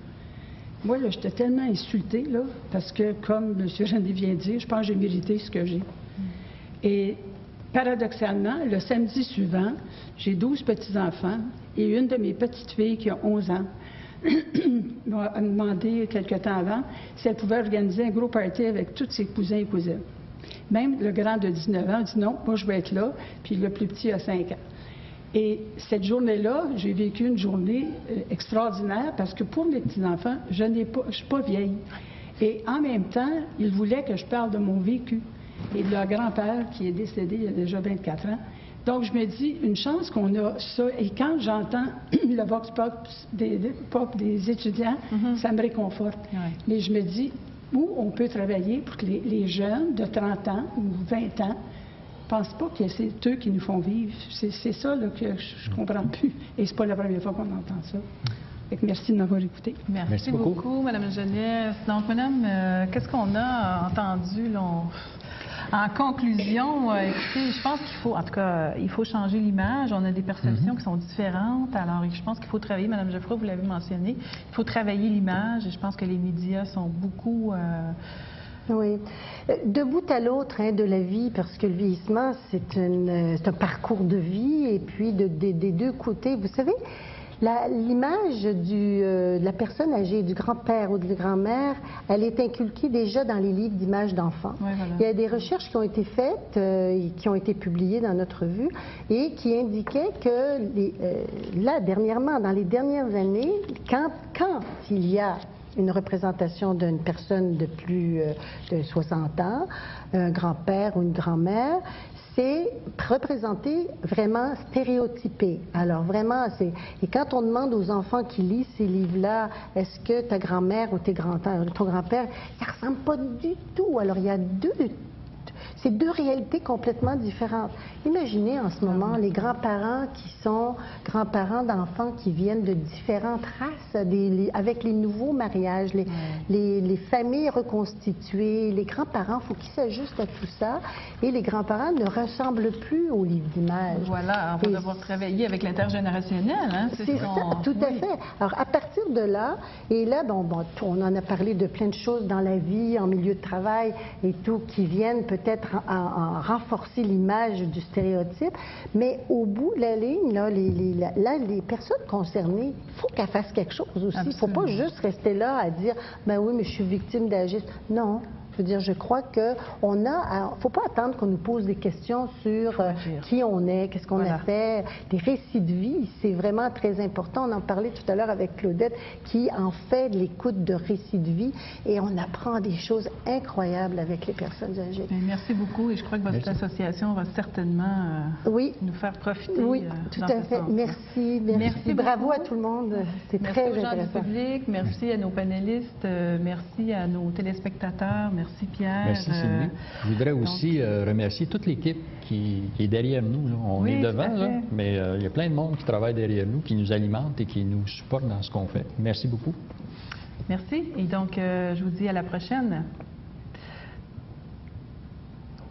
Moi, là, j'étais tellement insultée, là, parce que, comme M. René vient de dire, je pense que j'ai mérité ce que j'ai. Et paradoxalement, le samedi suivant, j'ai 12 petits-enfants et une de mes petites filles qui a 11 ans m'a demandé quelque temps avant si elle pouvait organiser un gros party avec tous ses cousins et cousines. Même le grand de 19 ans a dit non, moi je vais être là, puis le plus petit a 5 ans. Et cette journée-là, j'ai vécu une journée extraordinaire parce que pour mes petits-enfants, je ne suis pas vieille. Et en même temps, ils voulaient que je parle de mon vécu et de leur grand-père qui est décédé il y a déjà 24 ans. Donc, je me dis, une chance qu'on a ça. Et quand j'entends le vox pop des étudiants, ça me réconforte. Ouais. Mais je me dis, où on peut travailler pour que les jeunes de 30 ans ou 20 ans ne pensent pas que c'est eux qui nous font vivre. C'est ça là, que je ne comprends plus. Et c'est pas la première fois qu'on entend ça. Donc, merci de m'avoir écouté. Merci beaucoup, Mme Jeunesse. Donc, Madame, qu'est-ce qu'on a entendu là, en conclusion, écoutez, je pense qu'il faut, en tout cas, il faut changer l'image. On a des perceptions qui sont différentes. Alors, je pense qu'il faut travailler, Mme Geoffroy, vous l'avez mentionné, il faut travailler l'image et je pense que les médias sont beaucoup... Oui. De bout à l'autre de la vie, parce que le vieillissement, c'est un parcours de vie et puis des deux côtés. Vous savez, l'image de la personne âgée, du grand-père ou de la grand-mère, elle est inculquée déjà dans les livres d'images d'enfants. Oui, voilà. Il y a des recherches qui ont été faites, qui ont été publiées dans notre revue, et qui indiquaient que, là, dernièrement, dans les dernières années, quand il y a une représentation d'une personne de plus de 60 ans, un grand-père ou une grand-mère, c'est représenté vraiment stéréotypé. Alors vraiment, et quand on demande aux enfants qui lisent ces livres-là, est-ce que ta grand-mère ou ton grand-père, ils ne ressemblent pas du tout. Alors il y a c'est deux réalités complètement différentes. Imaginez en ce moment les grands-parents qui sont grands-parents d'enfants qui viennent de différentes races, avec les nouveaux mariages, les familles reconstituées. Les grands-parents, il faut qu'ils s'ajustent à tout ça. Et les grands-parents ne ressemblent plus aux livres d'images. Voilà, on va devoir travailler avec l'intergénérationnel. Hein, c'est ça, tout à fait. Alors, à partir de là, et là, on en a parlé de plein de choses dans la vie, en milieu de travail et tout, qui viennent peut-être à renforcer l'image du stéréotype, mais au bout de la ligne, les personnes concernées, il faut qu'elles fassent quelque chose aussi. Il ne faut pas juste rester là à dire « ben oui, mais je suis victime d'agisme ». Non. Je veux dire, je crois qu'on il ne faut pas attendre qu'on nous pose des questions sur qui on est, qu'est-ce qu'on a fait. Les récits de vie, c'est vraiment très important. On en parlait tout à l'heure avec Claudette, qui en fait de l'écoute de récits de vie et on apprend des choses incroyables avec les personnes âgées. Merci beaucoup et je crois que votre association va certainement nous faire profiter. Oui, tout à fait. Merci. Bravo à tout le monde. C'est très intéressant. Merci aux gens du public, merci à nos panélistes, merci à nos téléspectateurs, merci Pierre. Merci Sylvie. Je voudrais aussi remercier toute l'équipe qui est derrière nous. Là. On est devant, là, mais il y a plein de monde qui travaille derrière nous, qui nous alimente et qui nous supporte dans ce qu'on fait. Merci beaucoup. Merci. Et donc, je vous dis à la prochaine.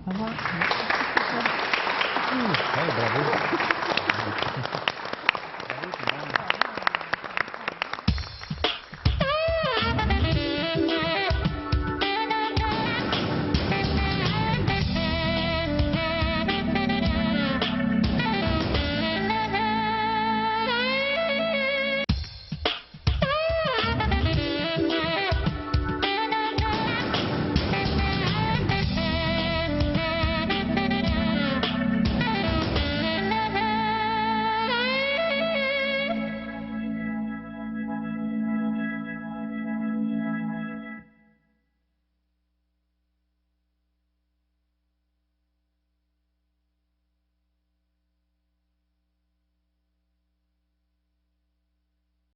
Au revoir. Bravo.